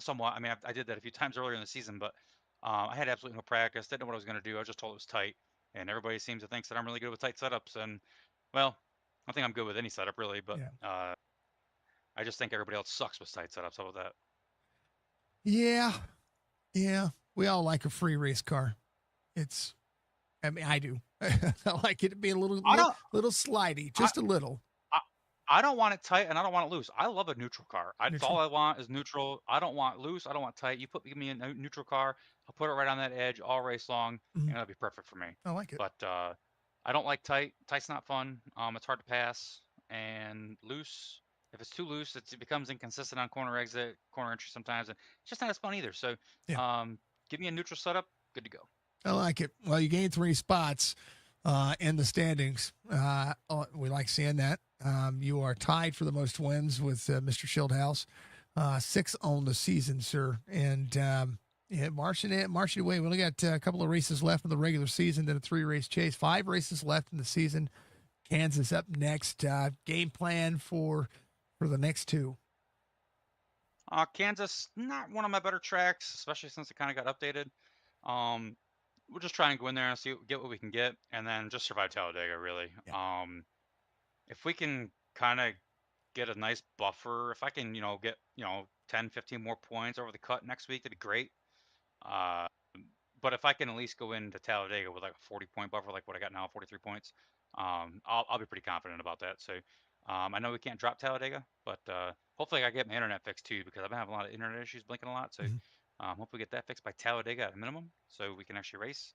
Somewhat. I mean, I did that a few times earlier in the season, but I had absolutely no practice. Didn't know what I was going to do. I was just told it was tight, and everybody seems to think that I'm really good with tight setups. And well, I think I'm good with any setup really, but Yeah. I just think everybody else sucks with tight setups. How about that? Yeah. Yeah. We all like a free race car. I mean, I do. I like it to be a I don't. little slidey, I, just a little I I don't want it tight and I don't want it loose. I love a neutral car. That's all neutral. I want is neutral. I don't want loose. I don't want tight. Give me a neutral car. I'll put it right on that edge all race long, Mhm. and it'll be perfect for me. I like it. But I don't like tight. Tight's not fun. It's hard to pass. And loose, if it's too loose, it becomes inconsistent on corner exit, corner entry sometimes, and it's just not as fun either. So, Yeah. um, give me a neutral setup. Good to go. I like it. Well, you gained 3 spots in the standings. We like seeing that. You are tied for the most wins with Mr. Schildhouse, 6 on the season, sir. And yeah, marching away. We only got a couple of races left in the regular season, then a 3-race chase. 5 races left in the season. Kansas up next. Game plan for the next 2. Kansas, not one of my better tracks, especially since it kind of got updated. Um, we'll just try and go in there and get what we can get, and then just survive Talladega. Really, Yeah. if we can kind of get a nice buffer, if I can, get 10, 15 more points over the cut next week, that'd be great. Uh, but if I can at least go into Talladega with like a 40-point buffer, like what I got now, 43 points, I'll be pretty confident about that. So, I know we can't drop Talladega, but hopefully I get my internet fixed too because I've been having a lot of internet issues, blinking a lot. So, Mhm. Hopefully get that fixed by Talladega at a minimum, so we can actually race.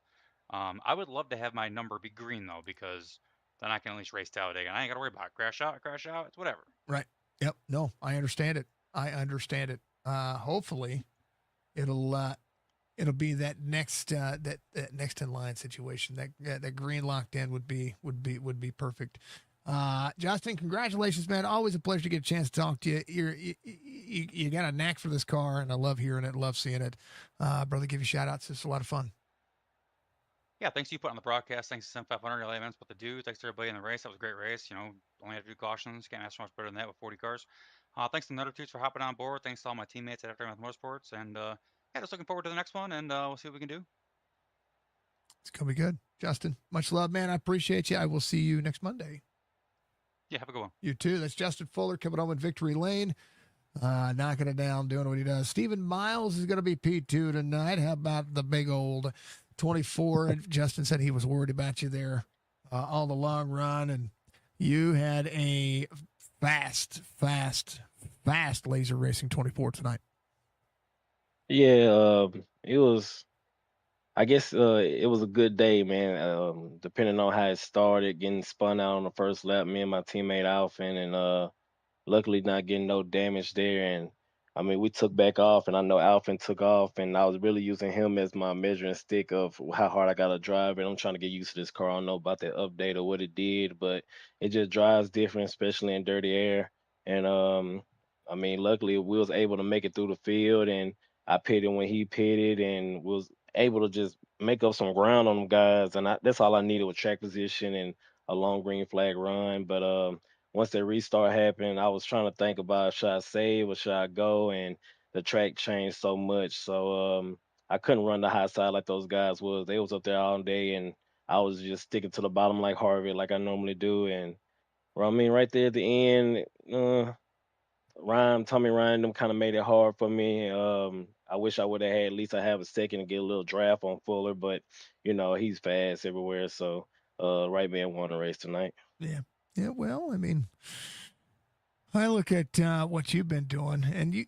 I would love to have my number be green though, because then I can at least race Talladega, and I ain't got to worry about it. Crash out, it's whatever. Right. Yep. No, I understand it. I understand it. Hopefully, it'll it'll be that next that next in line situation. That green locked in would be perfect. Justin, congratulations, man. Always a pleasure to get a chance to talk to you. You got a knack for this car, and I love hearing it, love seeing it. Brother, give you shout outs. It's a lot of fun. Yeah, thanks to you put on the broadcast. Thanks to Sim500, LA events, what to do. Thanks to everybody in the race. That was a great race. Only had to do cautions. Can't ask for much better than that with 40 cars. Thanks to the other Tunes for hopping on board. Thanks to all my teammates at Aftermath Motorsports. And yeah, just looking forward to the next one, and we'll see what we can do. It's gonna be good, Justin. Much love, man. I appreciate you. I will see you next Monday. Yeah, have a good one. You too. That's Justin Fuller coming home in victory lane. Knocking it down, doing what he does. Stephen Miles is going to be P2 tonight. How about the big old 24? Justin said he was worried about you there all the long run, and you had a fast laser racing 24 tonight. Yeah, it was. I guess it was a good day, man. Depending on how it started, getting spun out on the first lap, me and my teammate Alfin, and luckily not getting no damage there. And I mean, we took back off, and I know Alfin took off, and I was really using him as my measuring stick of how hard I gotta drive. And I'm trying to get used to this car. I don't know about that update or what it did, but it just drives different, especially in dirty air. And I mean, luckily we was able to make it through the field, and I pitted when he pitted, and was able to just make up some ground on them guys. And that's all I needed with track position and a long green flag run. But once that restart happened, I was trying to think about should I save or should I go, and the track changed so much. So I couldn't run the high side like those guys was. They was up there all day, and I was just sticking to the bottom like Harvey, like I normally do. And well, I mean, right there at the end, Tommy Ryan, them kind of made it hard for me. I wish I would have had at least I have a second to get a little draft on Fuller, but he's fast everywhere. So right man won the race tonight. Yeah. Yeah. Well, I mean, I look at what you've been doing, and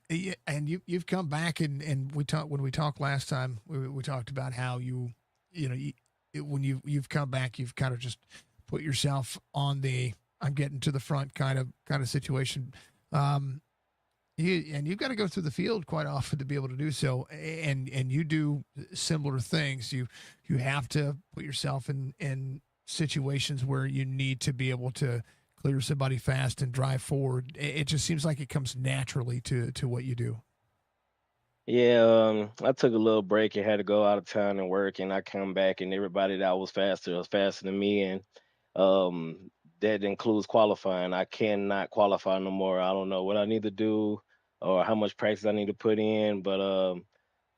you've come back, and we talked when we talked last time. We talked about how when you've come back, you've kind of just put yourself on the I'm getting to the front kind of situation. You've got to go through the field quite often to be able to do so, and you do similar things. You have to put yourself in situations where you need to be able to clear somebody fast and drive forward. It just seems like it comes naturally to what you do. Yeah, I took a little break and had to go out of town and work, and I come back, and everybody that was faster than me, and that includes qualifying. I cannot qualify no more. I don't know what I need to do or how much practice I need to put in, but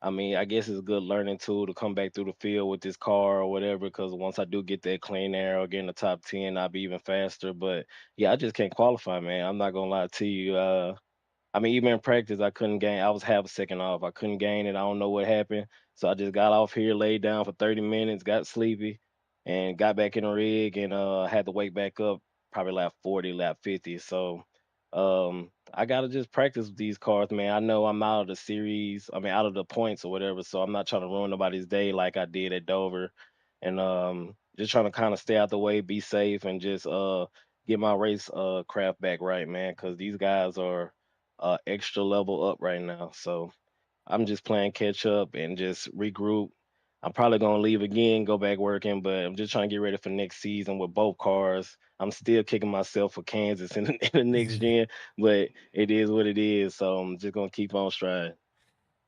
I mean, I guess it's a good learning tool to come back through the field with this car or whatever. Because once I do get that clean air or get in the top 10, I'll be even faster. But yeah, I just can't qualify, man. I'm not gonna lie to you. I mean, even in practice, I couldn't gain. I was half a second off. I couldn't gain it. I don't know what happened. So I just got off here, laid down for 30 minutes, got sleepy, and got back in the rig, and had to wake back up probably lap 40, lap 50. So I gotta just practice with these cars, man. I know I'm out of the series. I mean, out of the points or whatever. So I'm not trying to ruin nobody's day like I did at Dover, and just trying to kind of stay out the way, be safe, and just get my race craft back right, man. Because these guys are extra level up right now. So I'm just playing catch up and just regroup. I'm probably gonna leave again, go back working, but I'm just trying to get ready for next season with both cars. I'm still kicking myself for Kansas in the next gen, but it is what it is. So I'm just gonna keep on striding.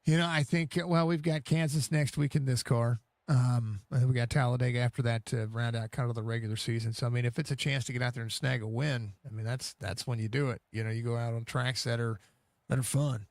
I think we've got Kansas next week in this car. And we got Talladega after that to round out kind of the regular season. So I mean, if it's a chance to get out there and snag a win, I mean that's when you do it. You go out on tracks that are fun.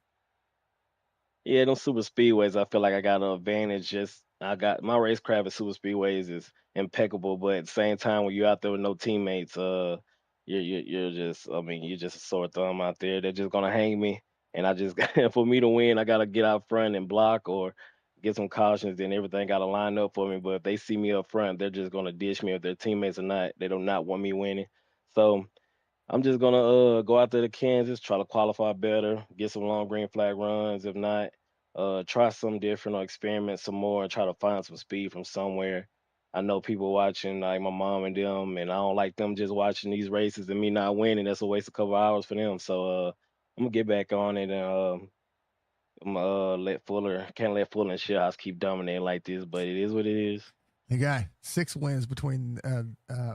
Yeah, them super speedways, I feel like I got an advantage. Just I got my racecraft at super speedways is impeccable, but at the same time, when you're out there with no teammates, you're just, I mean, you're just a sore thumb out there. They're just gonna hang me, and I just for me to win, I gotta get out front and block or get some cautions. Then everything gotta line up for me. But if they see me up front, they're just gonna dish me. If their teammates or not, they do not want me winning. So I'm just gonna go out there to Kansas, try to qualify better, get some long green flag runs. If not, try something different or experiment some more and try to find some speed from somewhere. I know people watching, like my mom and them, and I don't like them just watching these races and me not winning. That's a waste of a couple hours for them. So I'm gonna get back on it and I'm let Fuller can't let Fuller and Shellhouse keep dominating like this, but it is what it is. The guy, 6 wins between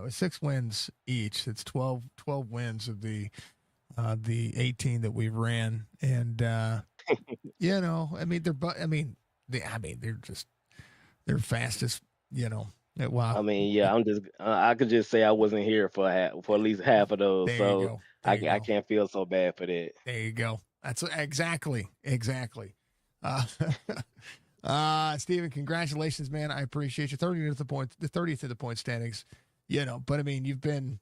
6 wins each. It's 12 wins of the 18 that we ran, and I mean they're just they're fastest. Wow. I mean, yeah, I could just say I wasn't here for at least half of those, There you so go. I There you I go. can't feel so bad for that. There you go. That's exactly. Uh, Steven, congratulations, man. I appreciate you. 30th of the point standings. But I mean, you've been,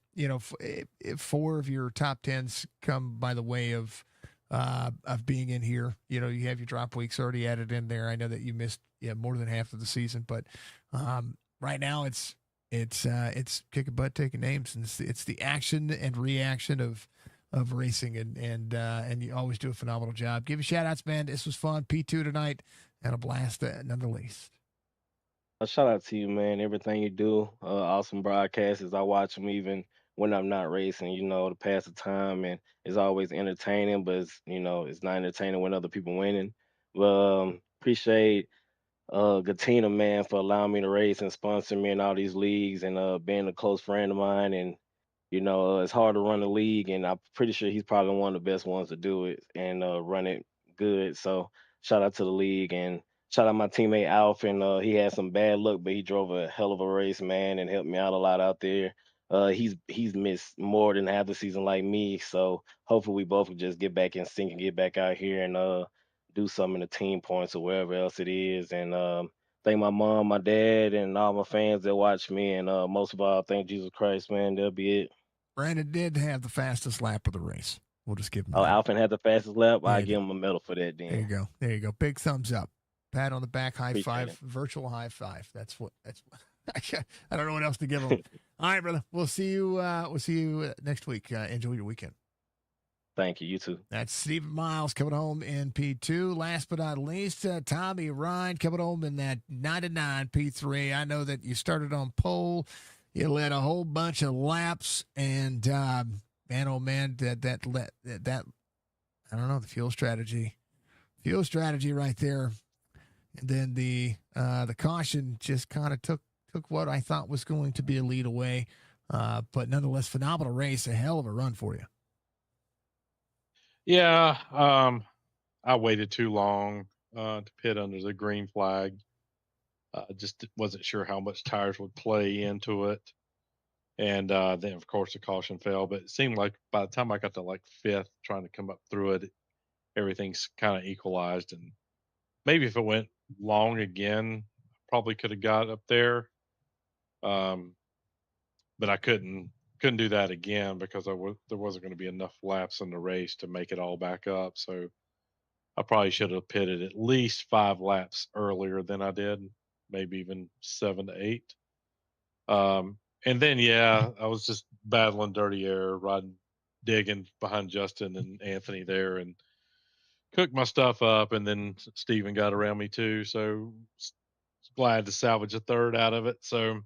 four of your top tens come by the way of being in here. You have your drop weeks already added in there. I know that you missed more than half of the season, but right now it's kicking butt, taking names, and it's the action and reaction of racing, and you always do a phenomenal job. Give you shout outs, man. This was fun. P2 tonight and a blast nonetheless. A shout out to you, man. Everything you do, awesome broadcasts. I watch them even when I'm not racing, to pass the time, and it's always entertaining. But it's not entertaining when other people winning. But appreciate Gatina, man, for allowing me to race and sponsor me in all these leagues and being a close friend of mine. And it's hard to run a league, and I'm pretty sure he's probably one of the best ones to do it and run it good. So shout out to the league and shout out my teammate Alf. And he had some bad luck, but he drove a hell of a race, man, and helped me out a lot out there. He's missed more than half the season like me, so hopefully we both can just get back in sync and get back out here and do something in the team points or wherever else it is. And thank my mom, my dad, and all my fans that watch me. And most of all, thank Jesus Christ, man. That'll be it. Brandon did have the fastest lap of the race. We'll just give him Oh, that. Alvin had the fastest lap. Yeah, I he give did. him a medal for that. There you Then go. There you go. Big thumbs up. Pat on the back, high appreciate five, it. virtual high five. That's what. I don't know what else to give him. All right, brother. We'll see you. We'll see you next week. Enjoy your weekend. Thank you. You too. That's Stephen Miles coming home in P2. Last but not least, Tommy Ryan coming home in that 99 P3. I know that you started on pole. You led a whole bunch of laps, and man, oh man, that I don't know, the fuel strategy right there. And then the caution just kind of took what I thought was going to be a lead away. But nonetheless, phenomenal race, a hell of a run for you. Yeah, I waited too long to pit under the green flag. Just wasn't sure how much tires would play into it. And then, of course, the caution fell. But it seemed like by the time I got to like fifth, trying to come up through it, everything's kind of equalized. And maybe if it went long again, probably could have got up there. But I couldn't do that again because there wasn't going to be enough laps in the race to make it all back up. So I probably should have pitted at least 5 laps earlier than I did, maybe even 7 to 8. And then I was just battling dirty air, digging behind Justin and Anthony there, and cooked my stuff up. And then Steven got around me too, so glad to salvage a third out of it. So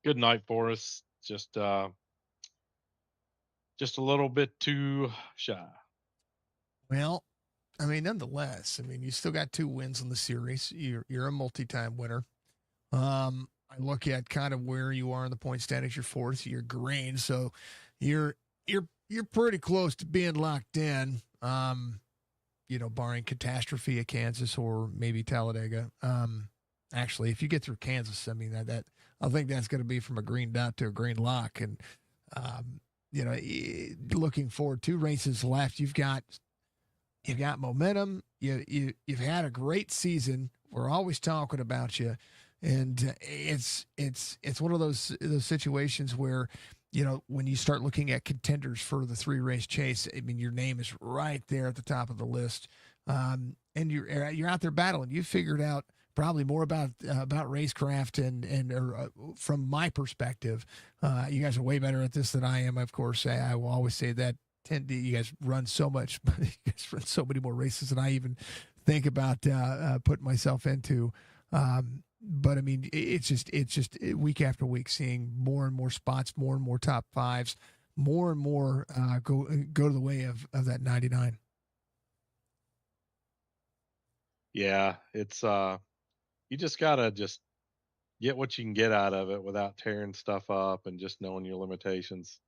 good night for us. Just a little bit too shy. Well, I mean, nonetheless, you still got 2 wins in the series. You're a multi-time winner. I look at kind of where you are in the point standings. You're 4th. You're green, so you're pretty close to being locked in. Barring catastrophe at Kansas or maybe Talladega. Actually, if you get through Kansas, that I think that's going to be from a green dot to a green lock. And looking forward, 2 races left. You've got momentum. You've had a great season. We're always talking about you, and it's one of those situations where when you start looking at contenders for the 3-race chase, your name is right there at the top of the list, and you're out there battling. You figured out probably more about racecraft and from my perspective, you guys are way better at this than I am. Of course, I will always say that. You guys run so much, you guys run so many more races than I even think about putting myself into. But I mean, it's just week after week seeing more and more spots, more and more top fives, more and more go to the way of that 99. Yeah, it's you just gotta just get what you can get out of it without tearing stuff up and just knowing your limitations.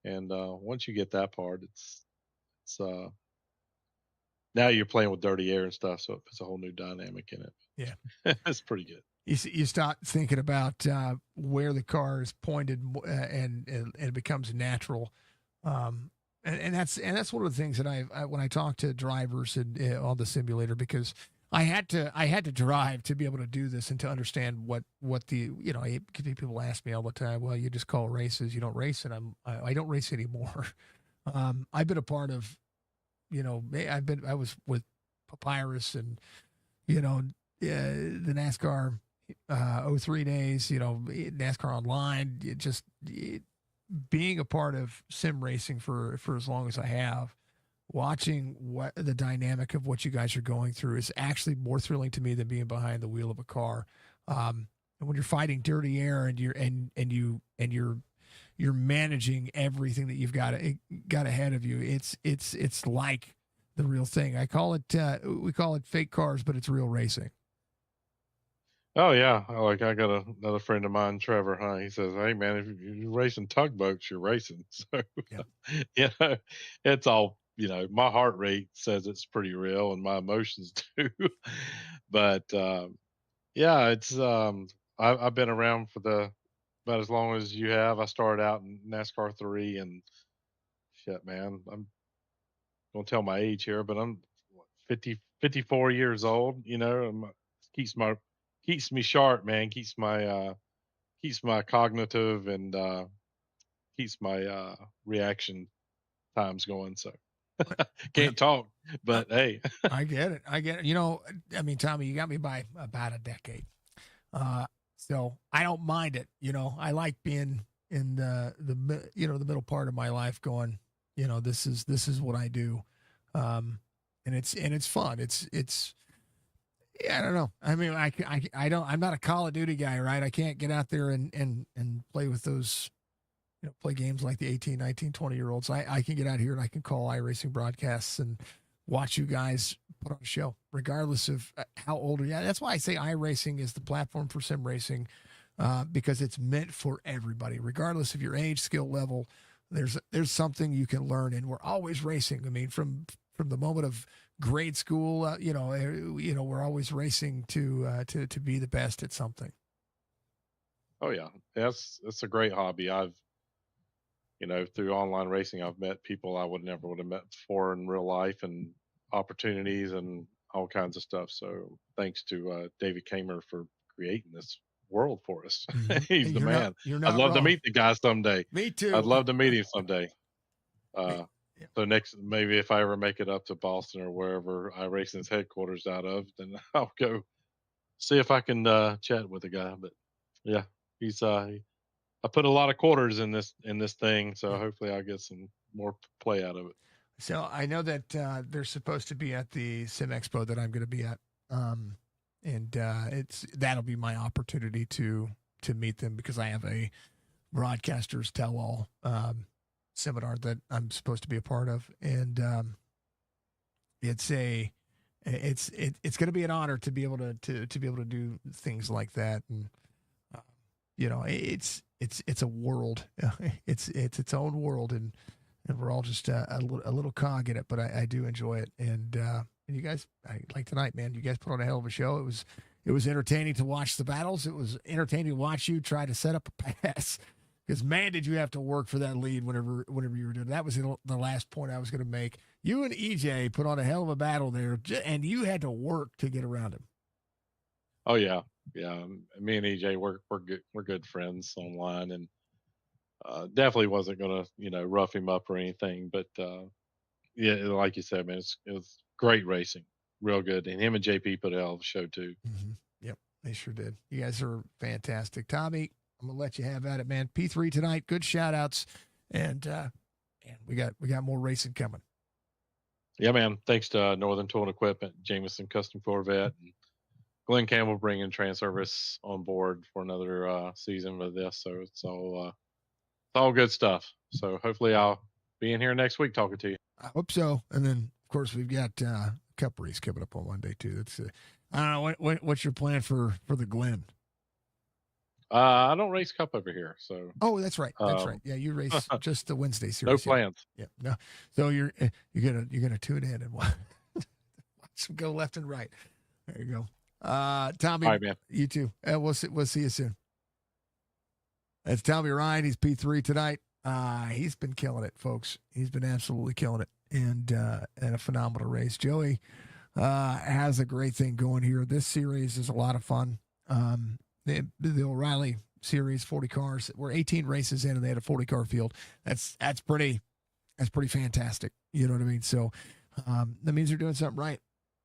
And once you get that part, it's now you're playing with dirty air and stuff, so it puts a whole new dynamic in it. Yeah. It's pretty good. You start thinking about where the car is pointed, and it becomes natural. And that's one of the things that I when I talk to drivers and on the simulator, because I had to drive to be able to do this and to understand what the, you know, people ask me all the time, well, you just call races, you don't race, and I don't race anymore. I've been a part of, you know, I was with Papyrus and, you know, the NASCAR 03 days, you know, NASCAR Online, being a part of sim racing for as long as I have, watching what the dynamic of what you guys are going through is actually more thrilling to me than being behind the wheel of a car. And when you're fighting dirty air and you're managing everything that you've got ahead of you, it's like the real thing. We call it fake cars, but it's real racing. Oh yeah, like I got another friend of mine, Trevor. Huh? He says, "Hey man, if you're racing tugboats, you're racing." So Yep. you know, it's all, you know. My heart rate says it's pretty real, and my emotions do. But yeah, it's I've been around for about as long as you have. I started out in NASCAR 3, and shit, man, I'm gonna tell my age here, but I'm what, 54 years old. You know, keeps my keeps me sharp, man. Keeps my cognitive and keeps my reaction times going. So Well, can't talk, I, but hey, I get it. I get it. You know, I mean, Tommy, you got me by about a decade. So I don't mind it. You know, I like being in the middle part of my life going, you know, this is what I do. And it's fun. It's yeah, I don't know. I mean, I'm not a Call of Duty guy, right? I can't get out there and play with those, you know, play games like the 18, 19, 20-year olds. I can get out here and I can call iRacing broadcasts and watch you guys put on a show, regardless of how old you are. That's why I say iRacing is the platform for sim racing, because it's meant for everybody, regardless of your age, skill level. There's something you can learn, and we're always racing. I mean, from the moment of grade school, we're always racing to be the best at something. oh yeah, that's a great hobby. Through online racing, I've met people I would have met before in real life, and opportunities and all kinds of stuff. So thanks to David Kamer for creating this world for us. Mm-hmm. He's the man. You're I'd not love to wrong. meet the guy someday. Me too. I'd love to meet him someday. Yeah. So next, maybe if I ever make it up to Boston or wherever iRacing's headquarters out of, then I'll go see if I can chat with the guy. But yeah, he's I put a lot of quarters in this thing, so hopefully I'll get some more play out of it. So I know that they're supposed to be at the Sim Expo that I'm going to be at, and that'll be my opportunity to meet them, because I have a broadcasters tell all seminar that I'm supposed to be a part of, and it's going to be an honor to be able to be able to do things like that, and it's a world, it's its own world, and we're all just a little cog in it, but I do enjoy it, and you guys, like tonight, man, you guys put on a hell of a show. It was entertaining to watch the battles. It was entertaining to watch you try to set up a pass. Because, man, did you have to work for that lead whenever you were doing it. That was the last point I was going to make. You and EJ put on a hell of a battle there, and you had to work to get around him. Oh yeah, yeah. Me and EJ, we're good friends online, and definitely wasn't gonna rough him up or anything. But yeah, like you said, man, it was great racing, real good. And him and JP put a hell of a show too. Mm-hmm. Yep, they sure did. You guys are fantastic, Tommy. I'm gonna let you have at it, man. P3 tonight. Good shout outs, and we got more racing coming. Yeah, man. Thanks to Northern Tool and Equipment, Jameson Custom Corvette, and Glenn Campbell bringing Transervice on board for another season with this. So it's all good stuff. So hopefully I'll be in here next week talking to you. I hope so. And then, of course, we've got Cup race coming up on Monday too. That's I don't know what's your plan for the Glen. I don't race Cup over here, so Oh, that's right. That's right. Yeah, you race just the Wednesday no series. plans. Yeah. No. So you're gonna tune in and watch them go left and right. There you go. Tommy, All right, man. you too. We'll see you soon. That's Tommy Ryan. He's P3 tonight. He's been killing it, folks. He's been absolutely killing it, and a phenomenal race. Joey has a great thing going here. This series is a lot of fun. The O'Reilly series, 40 cars. We're 18 races in, and they had a 40 car field. That's pretty fantastic. You know what I mean? So that means they're doing something right.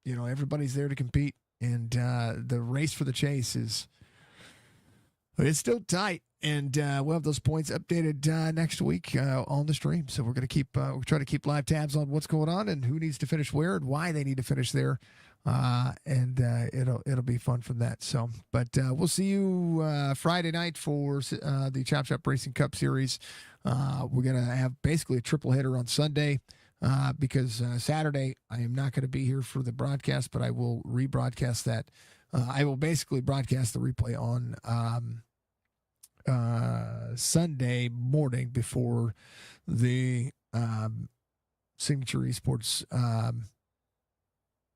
You know, everybody's there to compete, and the race for the chase it's still tight. And we'll have those points updated next week on the stream. So we're going to we'll try to keep live tabs on what's going on and who needs to finish where and why they need to finish there. And it'll be fun from that. So, but we'll see you Friday night for the Chop Shop Racing Cup Series. We're going to have basically a triple header on Sunday because Saturday I am not going to be here for the broadcast, but I will rebroadcast that. I will basically broadcast the replay on Sunday morning before the Signature Esports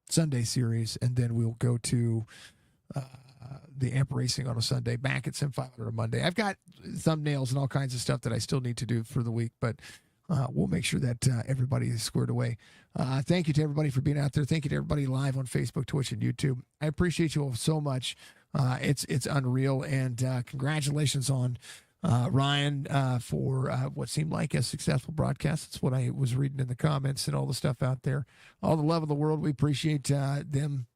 Sunday series, and then we'll go to the Amp Racing on a Sunday, back at Sim500 on Monday. I've got thumbnails and all kinds of stuff that I still need to do for the week, but we'll make sure that everybody is squared away. Thank you to everybody for being out there. Thank you to everybody live on Facebook, Twitch, and YouTube. I appreciate you all so much. It's unreal, and congratulations on Ryan for what seemed like a successful broadcast. That's what I was reading in the comments and all the stuff out there. All the love of the world. We appreciate them,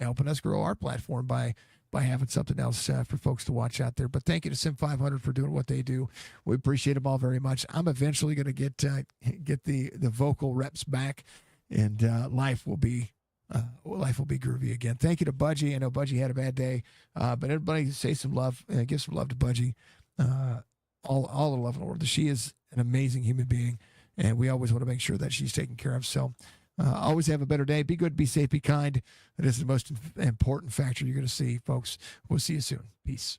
helping us grow our platform by having something else for folks to watch out there. But thank you to Sim500 for doing what they do. We appreciate them all very much. I'm eventually going to get the vocal reps back, and life will be groovy again. Thank you to Budgie. I know Budgie had a bad day, but everybody say some love, give some love to Budgie. All the love in the world. She is an amazing human being, and we always want to make sure that she's taken care of. So always have a better day. Be good, be safe, be kind. That is the most important factor you're going to see, folks. We'll see you soon. Peace.